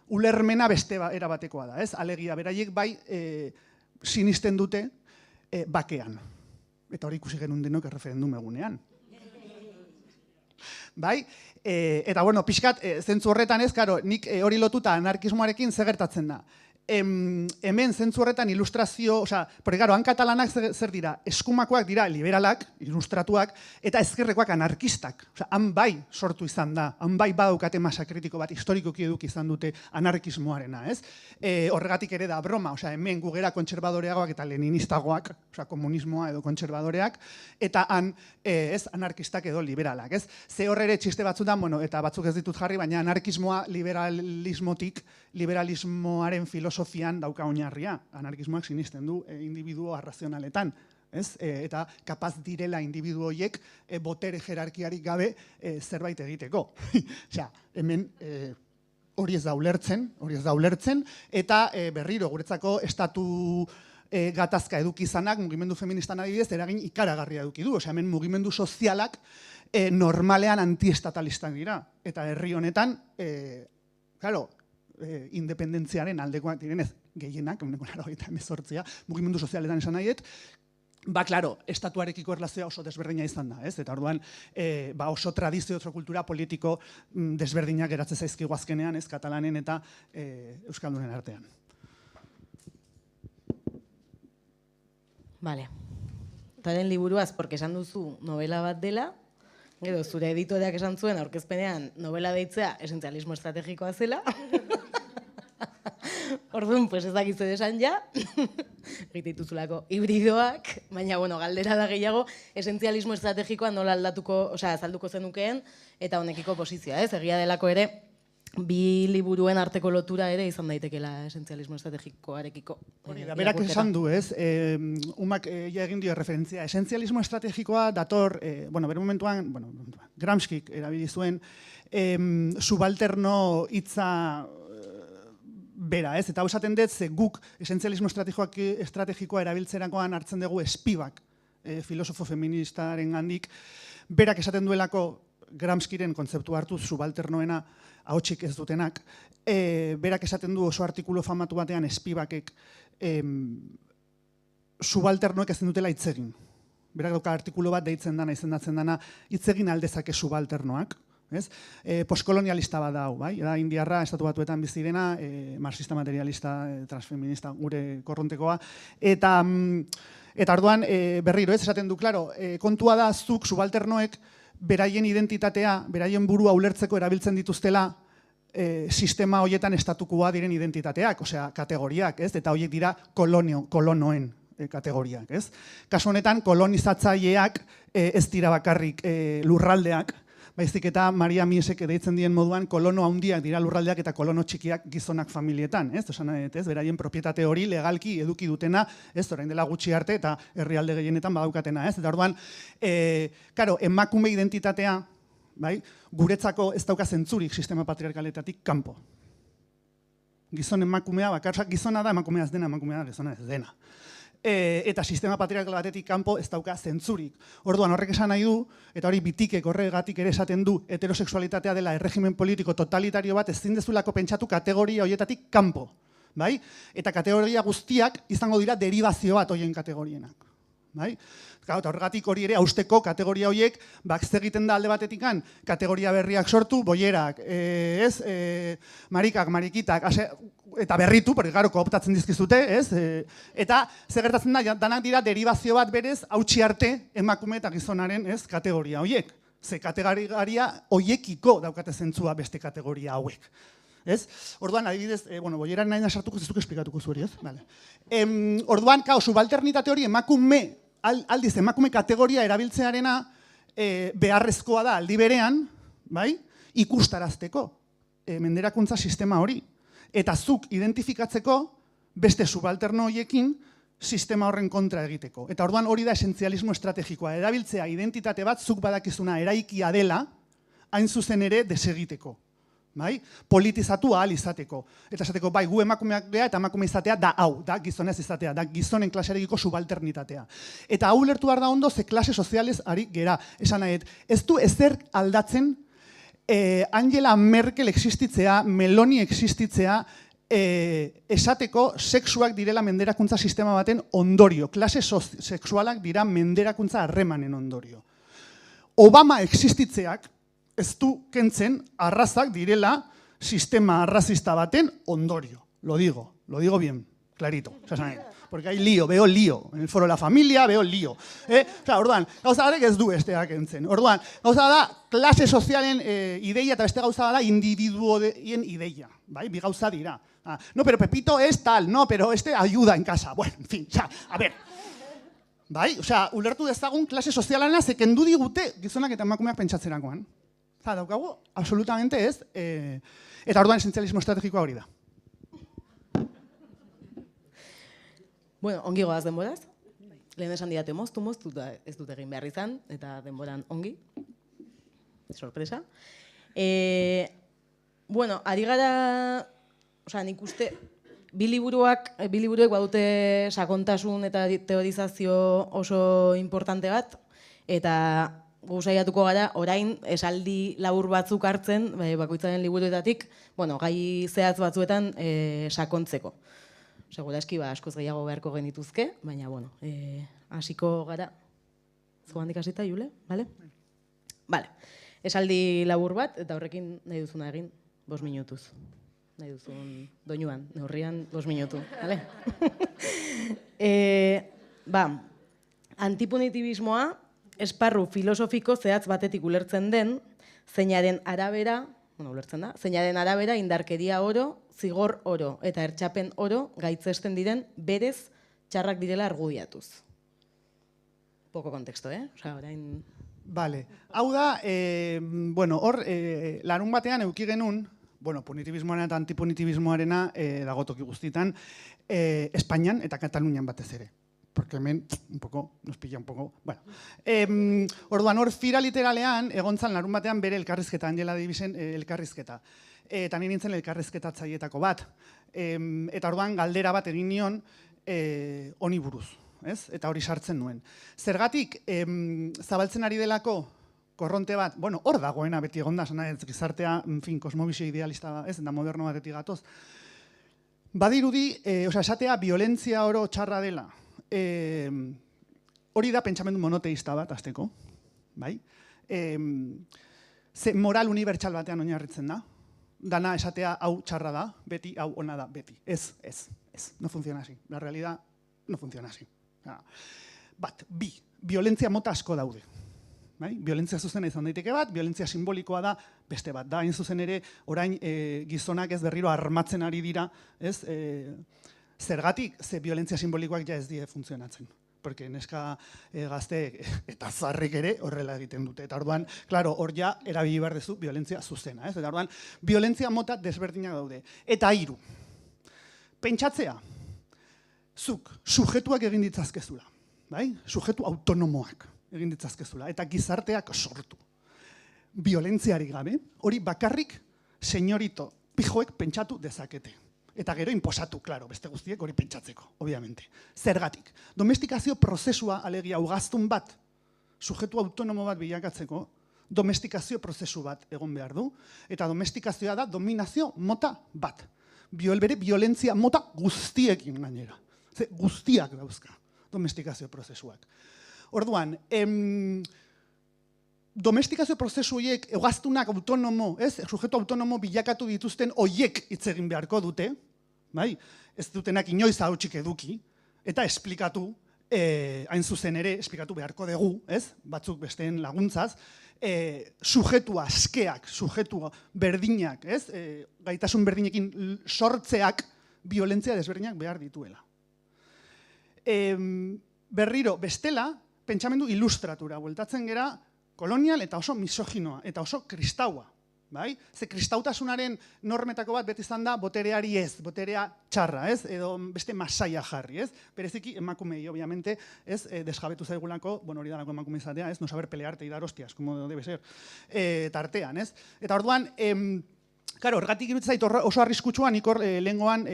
ulermena beste erabatekoa da, ez? Alegia, beraiek bai sinisten dute bakean. Eta hori ikusi genuen denok erreferendum egunean. Bai? Eta, pixkat, zentzu horretan ez, nik hori lotuta anarkismoarekin ze gertatzen da. Hemen zentzu horretan ilustrazio, porque han katalanak zer dira, eskumakoak dira liberalak, ilustratuak, eta ezkerrekoak anarkistak. Han bai sortu izan da, han bai badaukate masa kritiko bat, historikoki eduk izan dute anarkismoarena, ez? Horregatik ere da broma, hemen gugera kontserbadoreagoak eta leninistagoak, komunismoa edo kontserbadoreak, eta han anarkistak edo liberalak, ez? Ze horre ere txiste batzutan, eta batzuk ez ditut jarri, baina anarkismoa liberalismoaren filosofian dauka oinarria. Anarkismoak sinisten du individuo arrazionaletan, eta kapaz direla individu horiek botere jerarkiarik gabe zerbait egiteko. Hemen hori ez da ulertzen, eta berriro guretzako estatu gatazka eduki izanak, mugimendu feministan adibidez, eragin ikaragarria eduki du. Hemen mugimendu sozialak normalean antiestatalistak dira. Eta herri honetan, independentziaren aldekoak direnez, gehienak, 98%, mugimendu sozialetan esan nahi dut, estatuarekiko erlazioa oso desberdina izan da, ez? Eta orduan, oso tradizio, oso kultura politiko desberdinak geratzen zaizkigu azkenean, ez? Katalanen eta Euskaldunen artean. Bale. Taren liburuaz, porque esan duzu novela bat dela, gero zure editoreak esan zuen aurkezpenean novela deitzea esenzialismo estrategikoa zela. Orduan, pues ez dakizu esan ja, egitituzulako hibridoak, baina, galdera da gehiago, esentzialismo estrategikoa nola aldatuko, azalduko zenukeen, eta honekiko posizioa, ez? Egia delako ere, bi liburuen arteko lotura ere izan daitekeela esentzialismo estrategikoarekiko. Hori da, berak esan du, ez? Umak ja egin dio referentzia. Esentzialismo estrategikoa dator, bere momentuan, Gramscik erabili zuen, subalterno hitza bera, ez? Eta hau esaten dut, ze guk esentzialismo estrategikoa erabiltzerakoan hartzen dugu espibak, filosofo feministaren gandik, berak esaten duelako Gramsciren kontzeptu hartuz subalternoena ahotsik ez dutenak, berak esaten du oso artikulu famatu batean espibakek subalternoek ezin dutela hitz egin. Berak dauka artikulu bat deitzen dana, izendatzen dana, hitz egin aldezake subalternoak. Postkolonialista bat da hau, bai? Da indiarra, estatu batuetan bizirena, marxista materialista, transfeminista, gure korrontekoa. Eta orduan, berriro ez, esaten du, klaro, kontua da zuk subalternoek beraien identitatea, beraien burua ulertzeko erabiltzen dituztela sistema horietan estatukoa diren identitateak, osea, kategoriak, ez? Eta horiek dira kolonoen kategoriak, ez? Kasu honetan, kolonizatzaileak ez dira bakarrik lurraldeak, baizik eta Maria Miesek deitzen dien moduan kolono handiak dira lurraldeak eta kolono txikiak gizonak familietan, ez? Beraien propietate hori legalki eduki dutena, ez? Orain dela gutxi arte eta herrialde gehienetan badaukatena, ez? Eta orduan, emakume identitatea, bai, guretzako ez dauka zentzurik sistema patriarkaletatik kanpo. Gizon emakumea, bakarrak gizona da, emakumea ez dena, emakumea da, gizona ez dena. Eta sistema patriarkal batetik kanpo ez dauka zentzurik. Orduan horrek esan nahi du, eta hori bitikek horregatik ere esaten du, heterosexualitatea dela erregimen politiko totalitario bat ezin dezulako pentsatu kategoria horietatik kanpo. Bai? Eta kategoria guztiak izango dira derivazio bat horien kategorienak. Bai? Eta horregatik hori ere hausteko kategoria horiek bakz egiten da alde batetikan kategoria berriak sortu, boierak, marikak, marikitak, eta berritu, porque garo kooptatzen dizkizute, ez? Eta zer gertatzen da, danak dira derivazio bat berez hautsi arte emakume eta gizonaren, ez, kategoria horiek. Ze kategoria horiekiko daukate zentzua beste kategoria hauek. Ez? Orduan, adibidez, boieran nahi da sartuko zezuk esplikatuko zuri, ez? Vale. Orduan, subalternitate hori aldiz emakume kategoria erabiltzearena beharrezkoa da aldi berean, bai? Ikustarazteko menderakuntza sistema hori. Eta zuk identifikatzeko beste subalterno horiekin sistema horren kontra egiteko. Eta orduan hori da esentzialismo estrategikoa. Erabiltzea identitate bat zuk badakizuna eraikia dela, hain zuzen ere desegiteko. Bai? Politizatu ahal izateko. Eta esateko, bai, gu emakumeak gea eta emakume izatea da hau, da gizonez izatea, da gizonen klasearekiko subalternitatea. Eta hau lertu behar da ondo ze klase sozialez ari gera. Esan nahi, ez du ezer aldatzen Angela Merkel existitzea, Meloni existitzea, esateko sexuak direla menderakuntza sistema baten ondorio. Klase sexualak dira menderakuntza harremanen ondorio. Obama existitzeak ez du kentzen arrazak direla sistema arrazista baten ondorio. Lo digo bien, clarito. Porque hay lío, veo lío. En el foro de la familia veo lío. Orduan, gauza darek ez du besteak entzen. Orduan, gauza da, klase sozialen ideia eta beste gauza da individuoen ideia. Bai, bi gauza dira. No, pero Pepito es tal, no, pero este ayuda en casa. Bueno, en fin, a ver. Bai, ulertu dezagun klase sozialana zekendu digute gizonak eta emakumeak pentsatzerakoan. Daukagu, absolutamente ez. Eta orduan esentzialismo estrategikoa hori da. Bueno, ongi goaz denboraz. Lehen esan diate moztu ez dut egin behar izan, eta denboran ongi. Sorpresa. Bueno, ari gara, nik uste, bi liburuek badute sakontasun eta teorizazio oso importante bat, eta gu saiatuko gara, orain esaldi labur batzuk hartzen, bakoitzaren liburuetatik, gai zehatz batzuetan sakontzeko. Segura eski askoz gehiago beharko genituzke, baina, hasiko gara. Zugandik hasita, Jule? Bale? Bale. Esaldi labur bat, eta horrekin nahi duzuna egin, 5 minutuz. Nahi duzun doinuan, neurrian 5 minutu. Bale? Antipunitibismoa, esparru filosofiko zehatz batetik ulertzen den, zeinaren arabera, zeinaren arabera indarkeria oro, zigor oro eta ertxapen oro gaitzesten diren berez txarrak direla argudiatuz. Poko konteksto, orain... Bale, hau da, hor, larun batean euki genuen bueno, punitibismoarena eta antipunitibismoarena dago toki guztietan, Espainian eta Katalunian batez ere. Porque hemen, un poco, nos pilla un poco, bueno. Orduan, hor fira literalean, egontzan larun batean bere elkarrizketa, Angela Davisen elkarrizketa. Eta nire nintzen elkarrizketatzailetako bat. Eta orduan, galdera bat egin nion honi buruz, ez? Eta hori sartzen nuen. Zergatik, zabaltzen ari delako korronte bat, bueno, hor dagoena beti egonda, gizartea, kosmobizio idealista, ez, eta moderno batetik gatoz. Badirudi, esatea, violentzia oro txarra dela. Hori da pentsamendu monoteista bat, azteko, bai? Ze moral unibertsal batean oinarritzen da. Dana esatea hau txarra da, beti hau ona da, beti. Ez. No funciona así. La realidad no funciona así. Bat, bi, violentzia mota asko daude. Bai? Violentzia zuzena izan daiteke bat, violentzia simbolikoa da beste bat. Da, hain zuzen ere, orain gizonak ez berriro armatzen ari dira, ez? Zergatik, ze violentzia simbolikoak ja ez die funtzionatzen. Porque neska gazte eta zarrik ere horrela egiten dute. Eta orduan, klaro, hor ja erabili behar dezu violentzia zuzena. Eta orduan, violentzia mota desberdinak daude. Eta hiru, pentsatzea, zuk sujetuak egin ditzazkezula. Bai? Sujetu autonomoak egin ditzazkezula. Eta gizarteak sortu. Violentziarik gabe, hori bakarrik señorito pijoek pentsatu dezakete. Eta gero inposatu, klaro, beste guztiek hori pentsatzeko, obviamente. Zergatik, domestikazio prozesua alegia ugaztun bat, sujetu autonomo bat bilakatzeko, domestikazio prozesu bat egon behar du, eta domestikazioa da dominazio mota bat. Bere violentzia mota guztiekin gainera. Ze guztiak dauzka domestikazio prozesuak. Orduan, domestikazio prozesu horiek ugaztunak autonomo, sujetu autonomo bilakatu dituzten horiek hitz egin beharko dute, bai? Ez dutenak inoiz ahotsik eduki, eta esplikatu, hain zuzen ere, esplikatu beharko dugu, ez? Batzuk besteen laguntzaz, sujetu askeak, sujetu berdinak, ez? Gaitasun berdinekin sortzeak, violentzia desberdinak behar dituela. Berriro, bestela, pentsamendu ilustratura, bueltatzen gera, kolonial eta oso misoginoa, eta oso kristaua. Bai? Ze kristautasunaren normetako bat beti izan da botereari ez, boterea txarra, ez? Edo beste masaia jarri, ez? Bereziki emakumei, obviamente, ez? Desjabetu zaigulako, bueno, hori dalako emakume izatea, ez? No saber pelearte y dar hostias, como debe ser, tartean, ez? Eta orduan, claro, horregatik iruditzen zait oso arriskutsuan, nik hor lehengoan,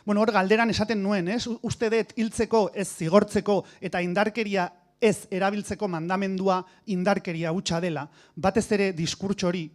bueno, hor galderan esaten nuen, ez? Uste dut hiltzeko, ez zigortzeko eta indarkeria ez erabiltzeko mandamendua indarkeria hutsa dela, batez ere diskurtso hori,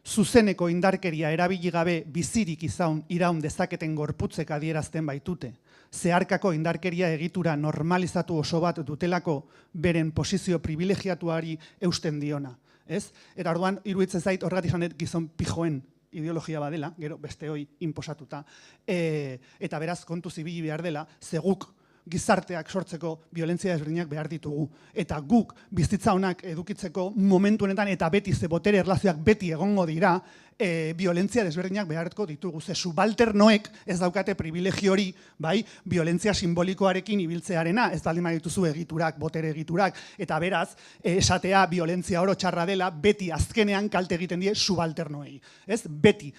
zuzeneko indarkeria erabili gabe bizirik iraun dezaketen gorputzek adierazten baitute. Zeharkako indarkeria egitura normalizatu oso bat dutelako beren posizio privilegiatuari eusten diona. Ez? Eta orduan, iruditzen zait, horregatik izan gizon pijoen ideologia badela, gero beste hoi inposatuta, eta beraz kontu zibili behar dela, zeguk gizarteak sortzeko violentzia desberdinak behar ditugu. Eta guk bizitza honak edukitzeko momentu honetan eta beti ze botere erlazioak beti egongo dira, violentzia desberdinak beharko ditugu. Ze subalternoek ez daukate privilegio hori, bai, violentzia simbolikoarekin ibiltzearena, ez baldin badituzu egiturak, botere egiturak, eta beraz, esatea violentzia oro txarra dela, beti azkenean kalte egiten die subalternoei. Ez? Beti.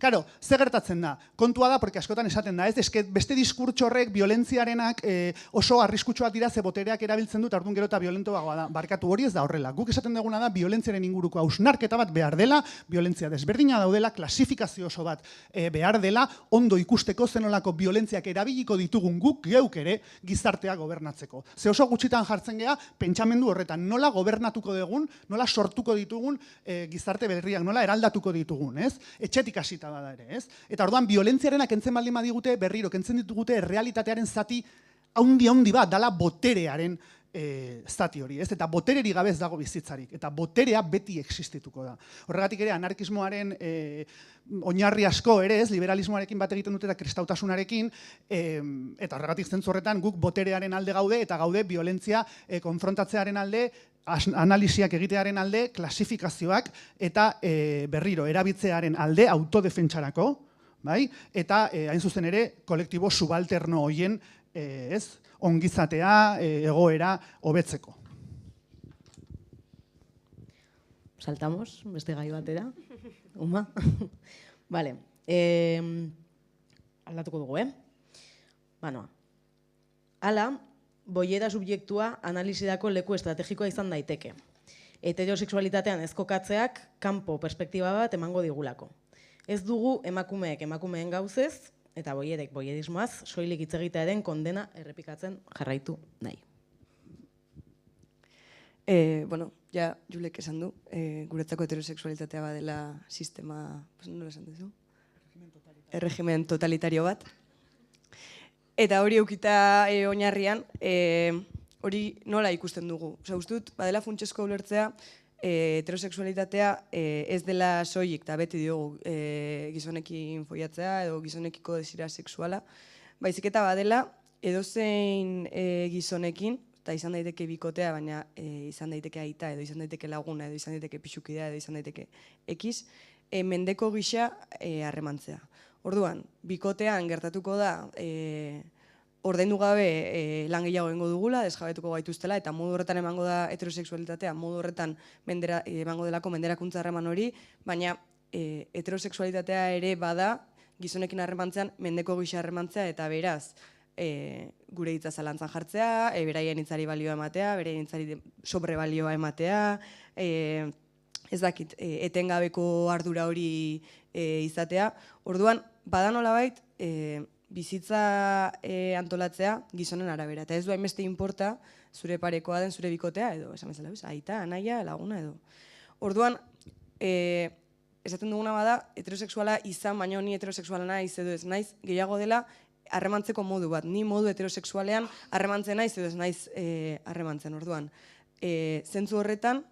Karo, ze gertatzen da? Kontua da, porque askotan esaten da, ez? Eske beste diskurtso horrek violentziarenak oso arriskutsuak dira, ze botereak erabiltzen dut, ardun gero eta violentoagoa da. Barkatu, hori ez da horrela. Guk esaten duguna da, violentziaren inguruko hausnarketa bat behar dela, violentzia desberdina daudela, klasifikazio oso bat behar dela, ondo ikusteko zenolako violentziak erabiliko ditugun guk geuk ere gizartea gobernatzeko. Ze oso gutxitan jartzen gea, pentsamendu horretan, nola gobernatuko dugun, nola sortuko ditugun gizarte berriak, nola eraldatuko ditugun, ez? Etxetik hasita bada ere, ez? Eta orduan, violentziarenak kentzen baldin badigute, berriro, kentzen ditugute realitatearen zati haundi bat, dala boterearen zati hori, ez? Eta botereri gabe ez dago bizitzarik, eta boterea beti existituko da. Horregatik ere, anarkismoaren oinarri asko ere, ez? Liberalismoarekin bat egiten dute eta kristautasunarekin, eta horregatik zentzu horretan guk boterearen alde gaude, eta gaude violentzia konfrontatzearen alde, analisiak egitearen alde, klasifikazioak eta berriro erabitzearen alde autodefentsarako, bai? Eta hain zuzen ere kolektibo subalterno hoien ongizatea, egoera hobetzeko. Saltamos, beste gai batera. Uma? Vale. Aldatuko dugu, Banoa. Hala, boiera subjektua analizidako leku estrategikoa izan daiteke. Heterosexualitatean ez kokatzeak kanpo perspektiba bat emango digulako. Ez dugu emakumeek emakumeen gauzez, eta boierek boierismoaz, soilik hitz egitearen kondena errepikatzen jarraitu nahi. Bueno, ja Julek esan du, guretzako heterosexualitatea badela sistema, nola esan duzu? Erregimen totalitario bat. Eta hori eukita oinarrian, hori nola ikusten dugu. Osa, uste dut, badela funtsezko ulertzea, heterosexualitatea ez dela soilik, eta beti diogu gizonekin foiatzea edo gizonekiko desira sexuala. Baizik eta badela, edozein gizonekin, eta izan daiteke bikotea, baina izan daiteke aita, edo izan daiteke laguna, edo izan daiteke pixukidea, edo izan daiteke ekiz, mendeko gisa harremantzea. Orduan, bikotean gertatuko da, ordaindu gabe lan gehiago egingo dugula, desjabetuko gaituztela, eta modu horretan emango da heterosexualitatea, modu horretan emango delako menderakuntza harreman hori, baina heterosexualitatea ere bada, gizonekin harremantzean, mendeko gisa harremantzea, eta beraz, gure hitza zalantzan jartzea, beraien hitzari balioa ematea, beraien hitzari sobre balioa ematea, ez dakit, etengabeko ardura hori izatea. Orduan, bada nolabait, bizitza antolatzea gizonen arabera. Eta ez du hainbeste inporta zure parekoa den zure bikotea, edo, esan bezala, aita, anaia, laguna, edo. Orduan, esaten duguna bada, heterosexuala izan, baina ni heterosexuala naiz edo ez naiz, gehiago dela, harremantzeko modu bat. Ni modu heterosexualean harremantzen naiz edo ez naiz harremantzen. Orduan, zentzu horretan,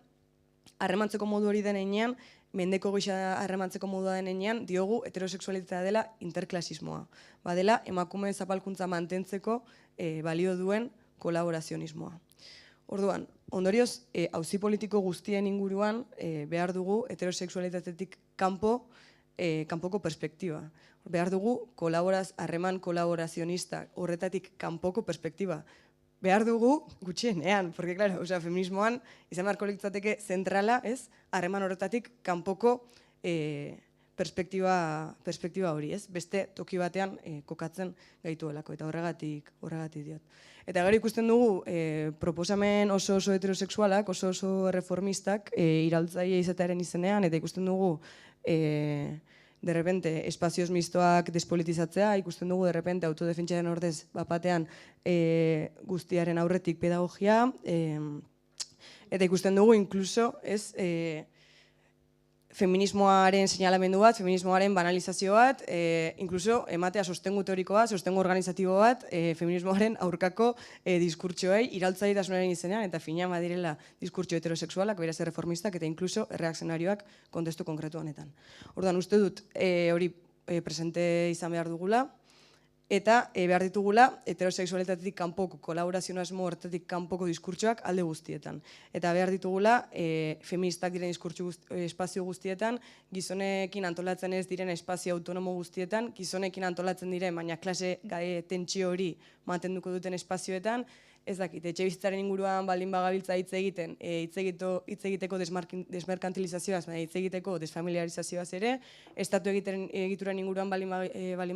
harremantzeko modu hori denean, mendeko gisa harremantzeko modua denean, diogu heterosexualitatea dela interklasismoa. Badela, emakume zapalkuntza mantentzeko balio duen kolaborazionismoa. Orduan, ondorioz, auzi politiko guztien inguruan behar dugu heterosexualitatetik kanpoko perspektiba. Behar dugu harreman kolaborazionista horretatik kanpoko perspektiba. Behar dugu gutxienean, porque, claro, feminismoan izan beharko litzateke zentrala, ez, harreman horretatik kanpoko perspektiba hori, ez, beste toki batean kokatzen gaituelako, eta horregatik diot. Eta gero ikusten dugu proposamen oso heterosexualak, oso erreformistak, iraultzaile izatearen izenean, eta ikusten dugu de repente, espazioz mistoak despolitizatzea, ikusten dugu, de repente, autodefentsaren ordez bapatean guztiaren aurretik pedagogia, eta ikusten dugu, inkluso, ez, feminismoaren seinalamendu bat, feminismoaren banalizazio bat, inkluso ematea sostengu teorikoa, sostengu organizatibo bat, feminismoaren aurkako diskurtsoei, iraultzailetasunaren izenean, eta finean badirela diskurtso heterosexualak, beraz erreformistak, eta inkluso erreakzionarioak kontestu konkretu honetan. Orduan, uste dut hori presente izan behar dugula, eta behar ditugula heterosexualitatetik kanpoko, kolaborazionasmo horretatik kanpoko diskurtsoak alde guztietan. Eta behar ditugula feministak diren espazio guztietan, gizonekin antolatzen ez diren espazio autonomo guztietan, gizonekin antolatzen diren, baina klase tentsio hori mantenduko duten espazioetan, ez dakit, etxe bizitzaren inguruan baldin bagabiltza hitz egiten, hitz egiteko desmerkantilizazioaz, hitz egiteko desfamiliarizazioaz ere, estatu egituran inguruan baldin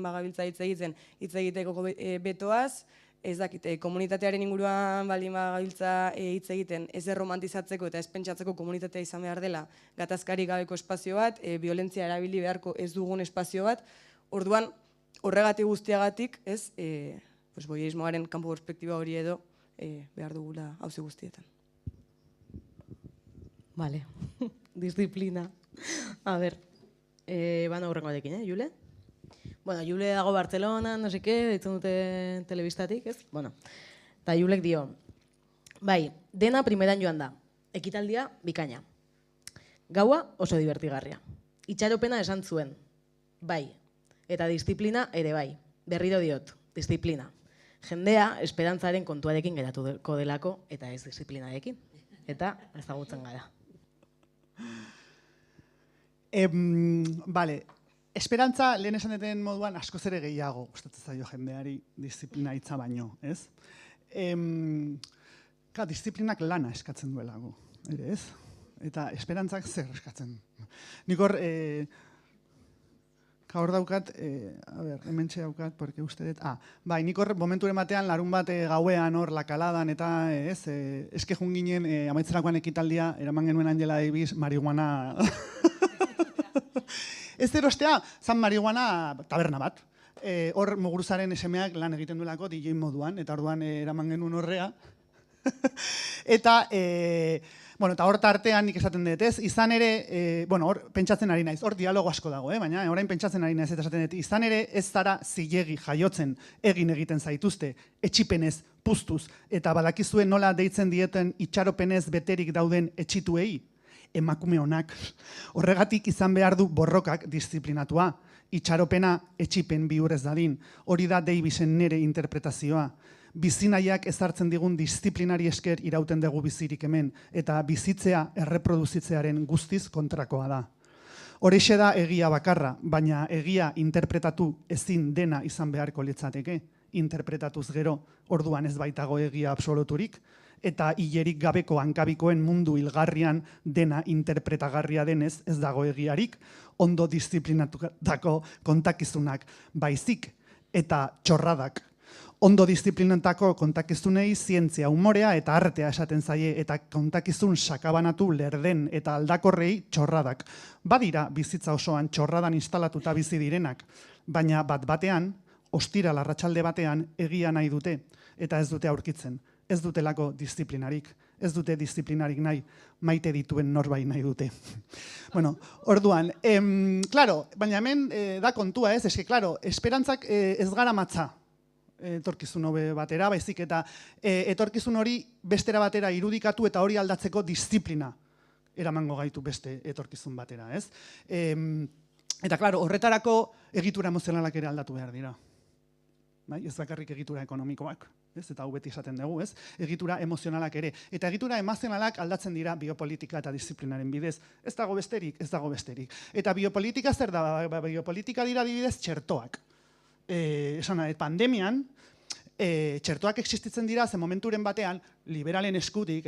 bagabiltza hitz egiteko betoaz, ez dakit, komunitatearen inguruan baldin bagabiltza hitz egiten, ez erromantizatzeko eta ez pentsatzeko komunitatea izan behar dela gatazkari gabeko espazio bat, violentzia erabili beharko ez dugun espazio bat, orduan horregatik guztiagatik, ez, boierismoaren kanpo perspektiba hori edo behar dugula auzi guztietan. Vale, disiplina. A ber, bana hurrengoarekin, Jule? Bueno, Jule dago Barcelona, no sé qué, ditzen dute telebistatik, ez? Bueno, eta Julek dio, bai, dena primeran joan da, ekitaldia bikaina. Gaua oso divertigarria. Itxaropena esan zuen, bai, eta disiplina ere bai. Berriro diot, disiplina. Jendea esperantzaren kontuarekin geratuko delako eta ez disiplinarekin. Eta ezagutzen gara. Bale, esperantza lehen esan deten moduan askoz ere gehiago gustatzen zaio jendeari disiplina hitza baino, ez? Disiplinak lana eskatzen duelago, ere ez? Eta esperantzak zer eskatzen? Nik hor, hor daukat, hementxe daukat, porque uste dut, bai, nik hor momenturen batean, larun bat gauean hor, lakaladan, eta eske jun ginen, amaitzerakoan ekitaldia, eraman genuen Angela Davis, marihuana... Ez erostea, zan marihuana taberna bat. Hor Muguruzaren esemeak lan egiten duelako DJ moduan, eta orduan eraman genuen horrea. Eta hor tartean nik esaten dut, ez? Izan ere, hor pentsatzen ari naiz, hor dialogo asko dago, baina orain pentsatzen ari naiz eta esaten dut, izan ere ez zara zilegi jaiotzen egiten zaituzte, etxipenez, puztuz, eta badakizue nola deitzen dieten itxaropenez beterik dauden etxituei, emakume honak. Horregatik izan behar du borrokak disiplinatua, itxaropena etxipen bihurrez dadin, hori da Davisen nere interpretazioa. Bizinaiak ezartzen digun disiplinari esker irauten dugu bizirik hemen, eta bizitzea erreproduzitzearen guztiz kontrakoa da. Horixe da egia bakarra, baina egia interpretatu ezin dena izan beharko litzateke, interpretatuz gero, orduan ez baitago egia absoluturik, eta hilerik gabeko hankabikoen mundu hilgarrian dena interpretagarria denez ez dago egiarik, ondo disiplinatutako kontakizunak baizik eta txorradak. Ondo disiplinatako kontakizunei zientzia, umorea eta artea esaten zaie, eta kontakizun sakabanatu lerden eta aldakorrei txorradak. Badira bizitza osoan txorradan instalatuta bizi direnak, baina bat-batean, ostira arratsalde batean egia nahi dute, eta ez dute aurkitzen. Ez dutelako disiplinarik, ez dute disiplinarik nahi, maite dituen norbait nahi dute. Bueno, orduan, claro, baina hemen da kontua ez, eske, claro, esperantzak ez gara matza, etorkizun hobe batera, baizik eta etorkizun hori bestera batera irudikatu eta hori aldatzeko disiplina eramango gaitu beste etorkizun batera, ez? Eta, claro, horretarako egitura emozionalak ere aldatu behar dira. Ez bakarrik egitura ekonomikoak, eta hau beti esaten dugu, egitura emozionalak ere. Eta egitura emozionalak aldatzen dira biopolitika eta disiplinaren bidez. Ez dago besterik, ez dago besterik. Eta biopolitika zer da? Biopolitika dira adibidez txertoak. Esan nahi, pandemian, txertoak existitzen dira, ze momenturen batean, liberalen eskutik,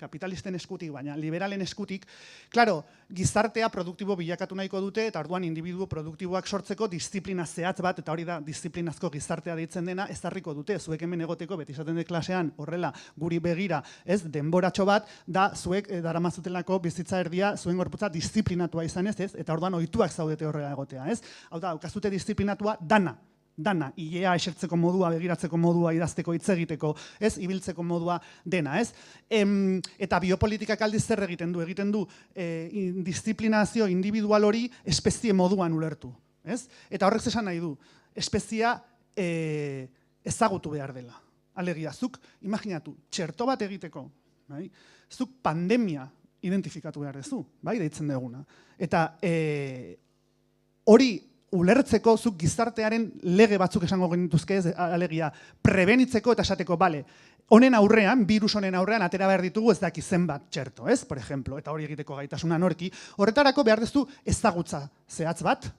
kapitalisten eskutik, baina liberalen eskutik, klaro, gizartea produktibo bilakatu nahiko dute, eta orduan individu produktiboak sortzeko disiplina zehatz bat, eta hori da disiplinazko gizartea deitzen dena, ezarriko dute, zuek hemen egoteko, beti esaten dut klasean, horrela, guri begira, denboratxo bat, da zuek daramazutelako bizitza erdia, zuen gorputza disiplinatua izan ez, eta orduan ohituak zaudete horrela egotea, ez? Hau da, daukazute disiplinatua dana, ilea esertzeko modua, begiratzeko modua, idazteko, hitz egiteko, ez, ibiltzeko modua dena, ez? Eta biopolitikak aldiz zer egiten du disiplinazio individual hori espezie moduan ulertu, ez? Eta horrek esan nahi du, espeziea ezagutu behar dela. Alegia, zuk, imaginatu, txerto bat egiteko, zuk pandemia identifikatu behar dezu, deitzen duguna. Eta hori ulertzeko zuk gizartearen lege batzuk esango genituzke, alegia, prebenitzeko eta esateko, bale, honen aurrean, virus honen aurrean, atera behar ditugu ez daki zenbat txerto, ez, por ejemplo, eta hori egiteko gaitasuna norki, horretarako behar dezu ezagutza zehatz bat,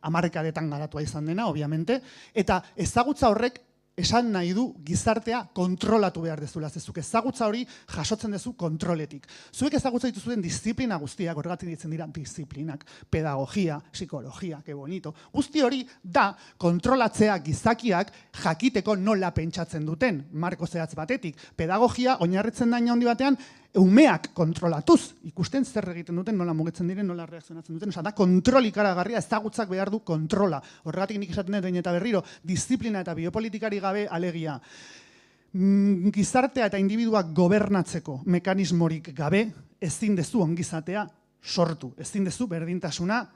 hamarkadetan garatua izan dena, obviamente, eta ezagutza horrek esan nahi du gizartea kontrolatu behar dezula, zezuk ezagutza hori jasotzen dezu kontroletik. Zuek ezagutza dituzuen disiplina guztiak, horregatik ditzen dira disiplinak, pedagogia, psikologia, que bonito, guzti hori da kontrolatzea gizakiak jakiteko nola pentsatzen duten, marko zehatz batetik. Pedagogia, oinarritzen daina handi batean, umeak kontrolatuz, ikusten zer egiten duten, nola mugitzen diren, nola reakzionatzen duten, da kontrol ikaragarria, ezagutzak behar du kontrola. Horregatik nik esaten dut eta berriro, disiplina eta biopolitikari gabe alegia. Gizartea eta individuak gobernatzeko mekanismorik gabe, ezin dezu ongizatea sortu, ezin dezu berdintasuna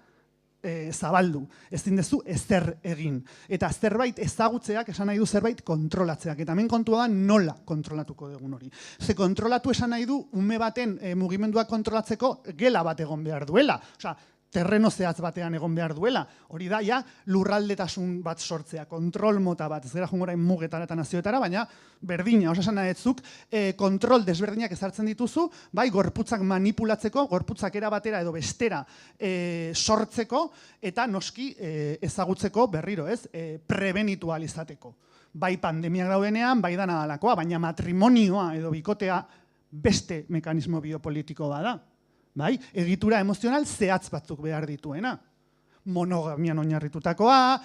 zabaldu, ezin dezu ezer egin. Eta zerbait ezagutzeak esan nahi du zerbait kontrolatzeak. Eta hemen kontua da nola kontrolatuko dugun hori. Ze kontrolatu esan nahi du ume baten mugimenduak kontrolatzeko gela bat egon behar duela. Osea, terreno zehatz batean egon behar duela. Hori da, ja, lurraldetasun bat sortzea, kontrol mota bat, ez gara jungorain mugetara eta nazioetara, baina berdina, osasan nahetzuk, kontrol desberdinak ezartzen dituzu, bai, gorputzak manipulatzeko, gorputzak era batera edo bestera sortzeko, eta noski ezagutzeko berriro, ez, prebenitu izateko. Bai pandemiak daudenean, bai da nadalakoa, baina matrimonioa edo bikotea beste mekanismo biopolitiko bada. bai? Egitura emozional zehatz batzuk behar dituena. Monogamian oinarritutakoa,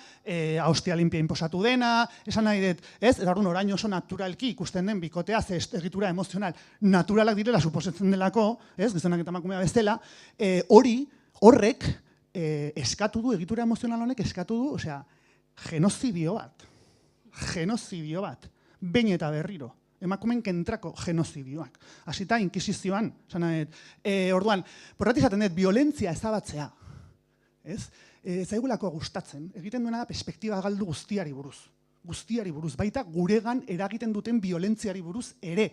haustia limpia inposatu dena, esan nahi dut, ez? Eta orduan orain oso naturalki ikusten den bikotea ze egitura emozional naturalak direla suposatzen delako, ez? Gizonak eta emakumea bezala, horrek eskatu du, egitura emozional honek eskatu du, osea, genozidio bat, behin eta berriro. Emakumeen kentrako genozidioak. Hasita, inkisizioan, esan nahi dut. Orduan, porratik esaten dut, violentzia ezabatzea, ez? Zaigulako gustatzen, egiten duena da perspektiba galdu guztiari buruz, baita guregan eragiten duten violentziari buruz ere,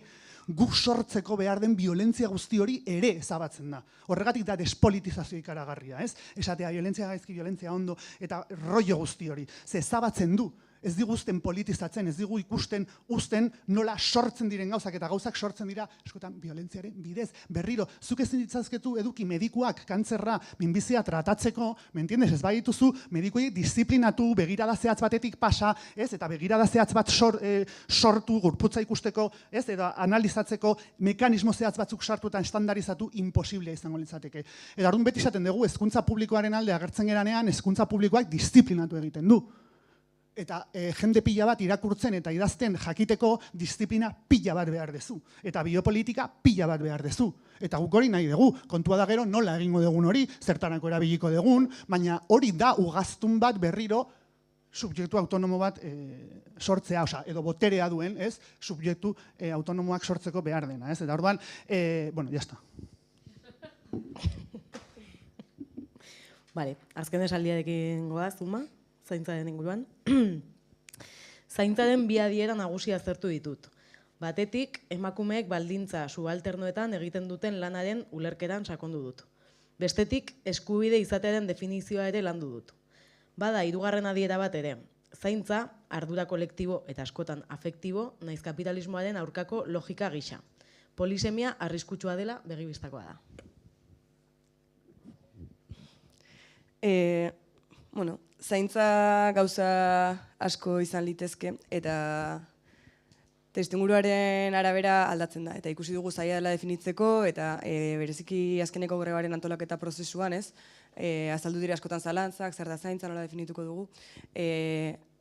guk sortzeko behar den violentzia guzti hori ere ezabatzen da. Horregatik da despolitizazio ikaragarria, ez? Esatea, violentzia gaizki, violentzia ondo, eta rollo guzti hori, ze ezabatzen du. Ez diguzten politizatzen, ez digu ikusten, uzten nola sortzen diren gauzak, eta gauzak sortzen dira, eskotan, violentziaren bidez. Berriro, zuk ezin ditzazketu eduki medikuak kantzerra minbizia tratatzeko, me entiendes, ez bai dituzu, medikuei disiplinatu, begirada zehatz batetik pasa, ez, eta begirada zehatz bat sortu, gorputza ikusteko, ez, edo analizatzeko mekanismo zehatz batzuk sartu eta estandarizatu imposiblea izango litzateke. Eta orduan beti esaten dugu, hezkuntza publikoaren alde agertzen geranean, hezkuntza publikoak disiplinatu egiten du. Eta jende pila bat irakurtzen eta idazten jakiteko disiplina pila bat behar dezu. Eta biopolitika pila bat behar dezu. Eta guk hori nahi dugu. Kontua da gero nola egingo dugun hori, zertarako erabiliko dugun, baina hori da ugaztun bat berriro subjektu autonomo bat sortzea, edo boterea duen, ez? Subjektu autonomoak sortzeko behar dena, ez? Eta orduan, bueno, jazta. Bale, azken esaldiarekin goaz, Uma? Zaintzaren inguruan. Zaintzaren bi adiera nagusia aztertu ditut. Batetik, emakumeek baldintza subalternoetan egiten duten lanaren ulerkeran sakondu dut. Bestetik, eskubide izatearen definizioa ere landu dut. Bada, hirugarren adiera bat ere. Zaintza, ardura kolektibo eta askotan afektibo, naiz kapitalismoaren aurkako logika gisa. Polisemia arriskutsua dela begibistakoa da. Bueno, zaintza gauza asko izan litezke eta testuinguruaren arabera aldatzen da. Eta ikusi dugu zaila dela definitzeko eta bereziki azkeneko grebaren antolaketa prozesuan, ez? Azaldu dira askotan zalantzak, zer da zaintza, nola definituko dugu.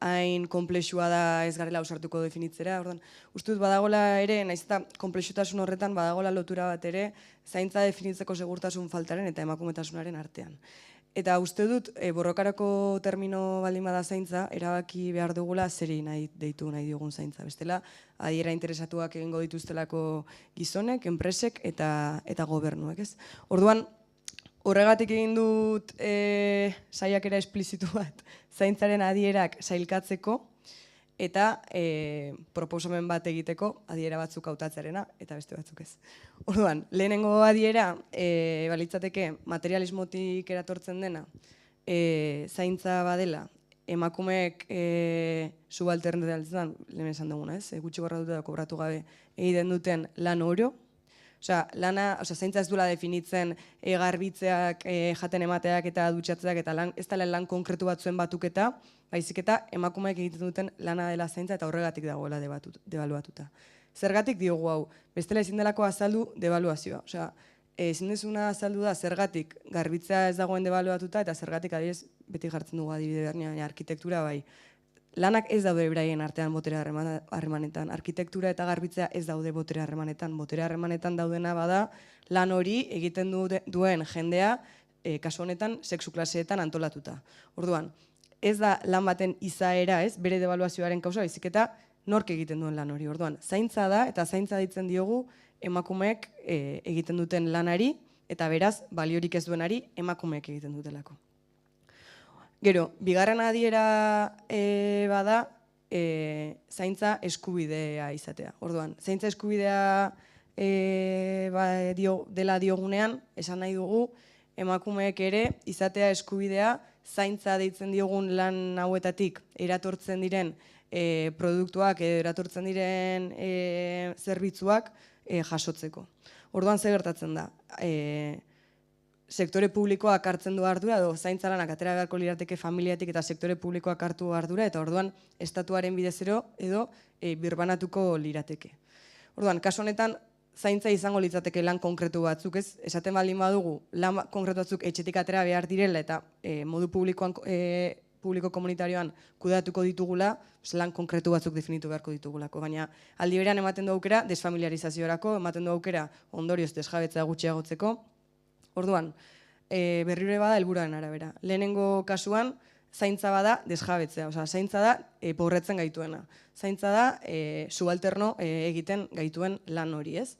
Hain konplexua da ez garela ausartuko definitzera. Orduan, uste dut badagola ere, naiz eta konplexutasun horretan badagola lotura bat ere, zaintza definitzeko segurtasun faltaren eta emakumetasunaren artean. Eta uste dut, borrokarako termino baldin bada zaintza, erabaki behar dugula zeri deitu nahi diogun zaintza. Bestela, adiera interesatuak egingo dituztelako gizonek, enpresek eta gobernuek, ez? Orduan, horregatik egin dut saiakera esplizitu bat zaintzaren adierak sailkatzeko eta proposamen bat egiteko adiera batzuk hautatzearena eta beste batzuk ez. Orduan, lehenengo adiera balitzateke materialismotik eratortzen dena zaintza badela emakumeek subalternetan, lehen esan duguna, ez? Gutxi gorratuta kobratu gabe egiten duten lan oro. Zaintza ez duela definitzen garbitzeak, jaten emateak eta dutxatzeak eta ez dela lan konkretu batzuen batuketa, baizik eta emakumeek egiten duten lana dela zaintza eta horregatik dagoela debaluatuta. Zergatik diogu hau, bestela ezin delako azaldu debaluazioa. Ezin dezuna azaldu da zergatik garbitzea ez dagoen debaluatuta eta zergatik adibidez beti jartzen dugu adibide bernian arkitektura bai. Lanak ez daude beraien artean botere harremanetan. Arkitektura eta garbitzea ez daude botere harremanetan. Botere harremanetan daudena bada lan hori egiten duen jendea, kasu honetan, sexu klaseetan antolatuta. Orduan, ez da lan baten izaera, ez, bere debaluazioaren kausa, baizik eta nork egiten duen lan hori. Orduan, zaintza da eta zaintza ditzen diogu emakumeek egiten duten lanari eta beraz, baliorik ez duenari emakumeek egiten dutelako. Gero, bigarren adiera bada zaintza eskubidea izatea. Orduan, zaintza eskubidea dela diogunean, esan nahi dugu, emakumeek ere izatea eskubidea zaintza deitzen diogun lan hauetatik eratortzen diren produktuak, eratortzen diren zerbitzuak jasotzeko. Orduan, zer gertatzen da? Sektore publikoak hartzen du ardura, edo zaintza lanak atera beharko lirateke familiatik eta sektore publikoak hartu ardura, eta orduan estatuaren bidezero edo birbanatuko lirateke. Orduan, kasu honetan, zaintza izango litzateke lan konkretu batzuk, ez? Esaten baldin badugu, lan konkretu batzuk etxetik atera behar direla eta modu publiko komunitarioan kudeatuko ditugula, lan konkretu batzuk definitu beharko ditugulako. Baina aldi berean ematen du aukera desfamiliarizaziorako, ematen du aukera ondorioz desjabetzea gutxiagotzeko. Orduan, berriro bada helburuaren arabera. Lehenengo kasuan, zaintza bada desjabetzea, osea, zaintza da pobretzen gaituena. Zaintza da subalterno egiten gaituen lan hori, ez?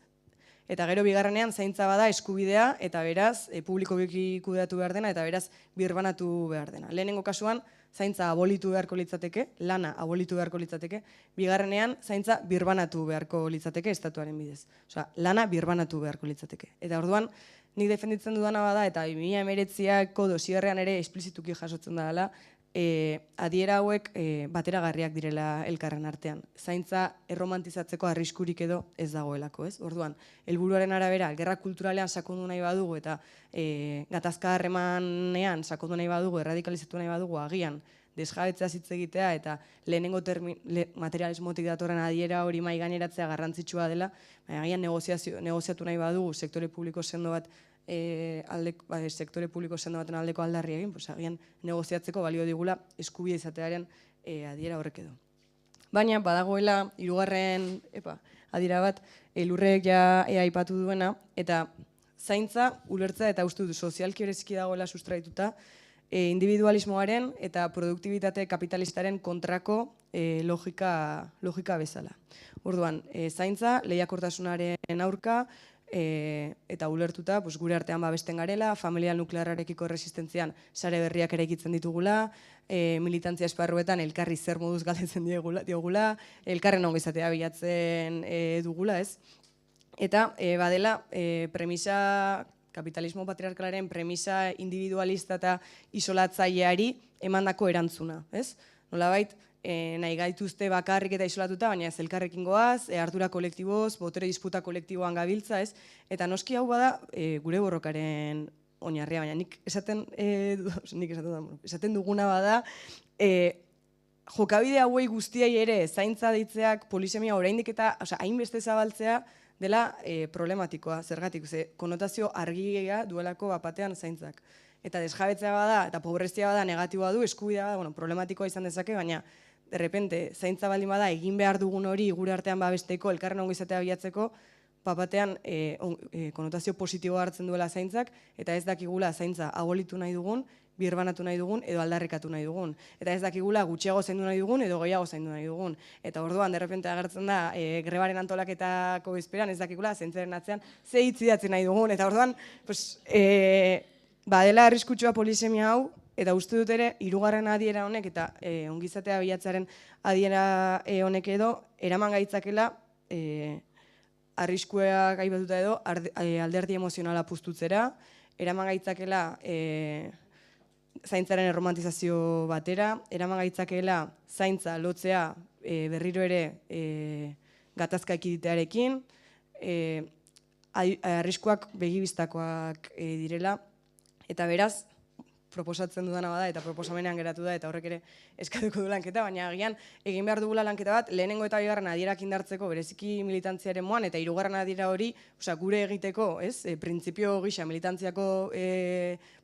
Eta gero bigarrenean zaintza bada eskubidea eta beraz publikoki kudeatu behar dena eta beraz birbanatu behar dena. Lehenengo kasuan zaintza abolitu beharko litzateke, lana abolitu beharko litzateke, bigarrenean zaintza birbanatu beharko litzateke estatuaren bidez. Osea, lana birbanatu beharko litzateke. Eta orduan, nik defenditzen dudana bada eta 2019ko dosierrean ere esplizituki jasotzen da dela, adiera hauek bateragarriak direla elkarren artean. Zaintza erromantizatzeko arriskurik edo ez dagoelako, ez? Orduan, helburuaren arabera, gerra kulturalean sakondu nahi badugu eta gatazka harremanean sakondu nahi badugu, erradikalizatu nahi badugu, agian desjabetzea hitz egitea eta lehenengo materialismotik datorren adiera hori mahai gaineratzea garrantzitsua dela, agian negoziatu nahi badugu sektore publiko sendo bat sektore publiko sendo baten aldeko aldarri egin, agian negoziatzeko balio digula eskubide izatearen adiera horrek edo. Baina badagoela hirugarren adiera bat Lurrek ja aipatu duena, eta zaintza ulertzea eta uste dut sozialki bereziki dagoela sustraituta individualismoaren eta produktibitate kapitalistaren kontrako logika bezala. Orduan, zaintza lehiakortasunaren aurka eta ulertuta gure artean babesten garela, familia nuklearrarekiko resistentzian sare berriak eraikitzen ditugula, militantzia esparruetan elkarri zer moduz galdetzen diogula, elkarren ongizatea bilatzen dugula, ez? Eta badela premisa kapitalismo patriarkalaren premisa individualista eta isolatzaileari emandako erantzuna, ez? Nolabait, nahi gaituzte bakarrik eta isolatuta, baina ez elkarrekin goaz, ardura kolektiboz, botere disputa kolektiboan gabiltza, ez? Eta noski hau bada gure borrokaren oinarria, baina nik esaten duguna bada, jokabide hauei guztiei ere zaintza deitzeak polisemia oraindik eta hainbeste zabaltzea dela problematikoa, zergatik, konotazio argia duelako bapatean zaintzak. Eta desjabetzea bada, eta pobrezia bada, negatiboa du, eskubidea bada, problematikoa izan dezake, baina de repente, zaintza baldin bada, egin behar dugun hori gure artean babesteko, elkarren ongo izatea bilatzeko, bapatean konotazio positiboa hartzen duela zaintzak, eta ez dakigula zaintza abolitu nahi dugun, birbanatu nahi dugun, edo aldarrikatu nahi dugun. Eta ez dakigula gutxiago zaindu nahi dugun, edo gehiago zaindu nahi dugun. Eta orduan, de repente agertzen da, grebaren antolaketako bezperan, ez dakigula zaintzaren atzean, ze hitz idatzen nahi dugun. Eta orduan, badela arriskutsua polisemia hau, eta uste dut ere, hirugarren adiera honek, eta ongizatea bilatzearen adiera honek edo, eraman gaitzakela, arriskuak aipatuta edo, alderdi emozionala puztutzera, eraman gaitzakela zaintzaren erromantizazio batera, eraman gaitzakela zaintza lotzea berriro ere gatazka ekiditearekin, arriskuak begibistakoak direla, eta beraz, proposatzen dudana bada, eta proposamenean geratu da, eta horrek ere eskatuko du lanketa, baina agian egin behar dugula lanketa bat, lehenengo eta bigarren adierak indartzeko bereziki militantziaren moan, eta hirugarren adiera hori, gure egiteko, printzipio gisa, militantziako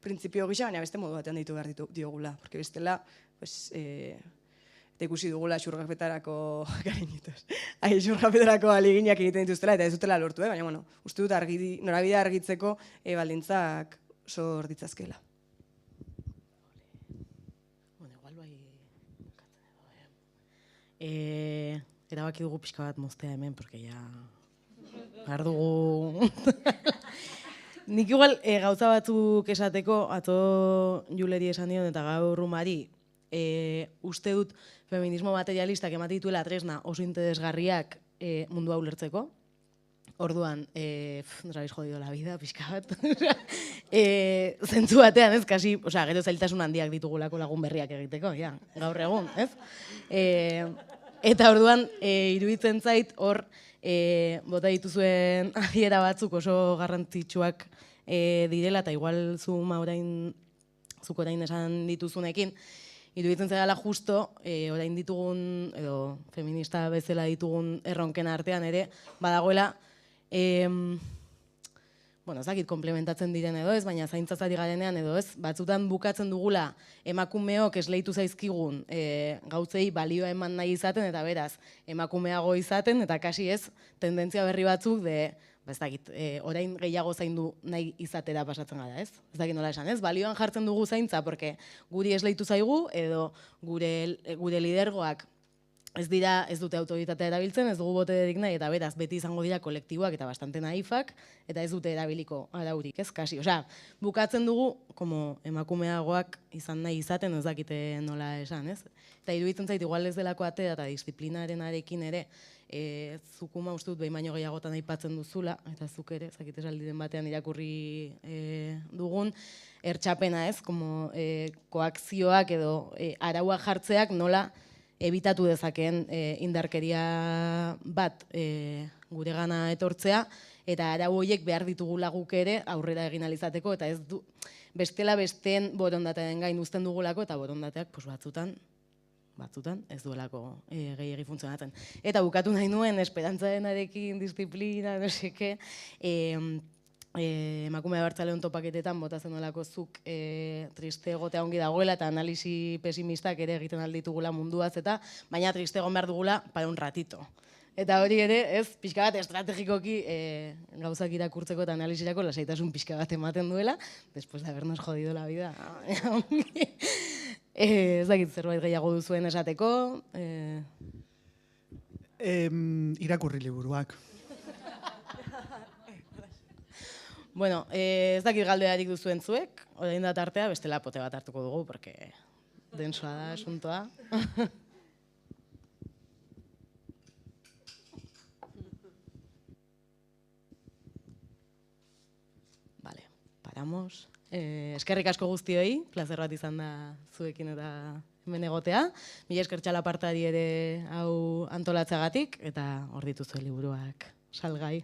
printzipio gisa, baina beste modu batean ditu behar diogula, porque bestela, eta ikusi dugula xurgapetarako xurgapetarako aliginak egiten dituztela, eta ez dutela lortu, baina, uste dut norabidea argitzeko baldintzak sor ditzazkela. Erabaki dugu pixka bat moztea hemen, porque ya behar dugu... Nik igual gauza batzuk esateko, ato Juleri esan dion eta gaur Rumari, uste dut feminismo materialistak ematen dituela tresna oso interesgarriak mundua ulertzeko. Orduan, nos habéis jodido la vida, pixka bat. Zentzu batean, ez, kasi, gero zailtasun handiak ditugulako lagun berriak egiteko, ja, gaur egun, ez? Eta orduan, iruditzen zait, hor, bota dituzuen adiera batzuk oso garrantzitsuak direla, eta igual zuk orain esan dituzunekin, iruditzen zaidala justo, orain ditugun, edo feminista bezala ditugun erronken artean ere, badagoela, Bueno, ez dakit komplementatzen diren edo ez, baina zaintzaz ari garenean edo ez, batzutan bukatzen dugula emakumeok esleitu zaizkigun gauzei balioa eman nahi izaten, eta beraz, emakumeago izaten, eta kasi ez, tendentzia berri batzuk de, ez dakit, orain gehiago zaindu nahi izatera pasatzen gara, ez? Ez dakit nola esan, ez? Balioan jartzen dugu zaintza, porque guri esleitu zaigu, edo gure lidergoak ez dute autoritatea erabiltzen, ez dugu botererik nahi, eta beraz, beti izango dira kolektiboak eta bastante naifak, eta ez dute erabiliko araurik, ez, kasi. Osea, bukatzen dugu, como emakumeagoak izan nahi izaten, ez dakite nola esan, ez? Eta iruditzen zait, igual ez delako atea eta disziplinarenarekin ere, zukuma uste dut behin baino gehiagotan aipatzen duzula, eta zuk ere, zakite saldiren batean irakurri dugun, ertxapena, ez, como koakzioak edo arauak jartzeak nola ebitatu dezakeen indarkeria bat guregana etortzea, eta arau horiek behar ditugula guk ere aurrera egin alizateko, eta ez du bestela besteen borondatearen gain uzten dugulako, eta borondateak batzutan ez duelako gehiegi funtzionatzen. Eta bukatu nahi nuen, esperantzarenarekin, disiplina, no seke, emakume Abertzaleon topaketetan bota zenolako zuk triste egotea ongi dagoela eta analisi pesimistak ere egiten alditugula munduaz, eta baina triste egon behar dugula para un ratito. Eta hori ere, ez, pixka bat estrategikoki gauzak irakurtzeko eta analisirako lasaitasun pixka bat ematen duela, después de habernos jodido la vida. Ez dakit zerbait gehiago duzuen esateko. Irakurri liburuak. Bueno, ez dakit galderarik duzuen zuek, orain da tartea, bestela pote bat hartuko dugu, porque densoa da asuntoa. Vale, paramos. Eskerrik asko guztioi, plazer bat izan da zuekin eta hemen egotea. Mila esker txalapartari ere hau antolatzagatik, eta hor dituzue liburuak salgai.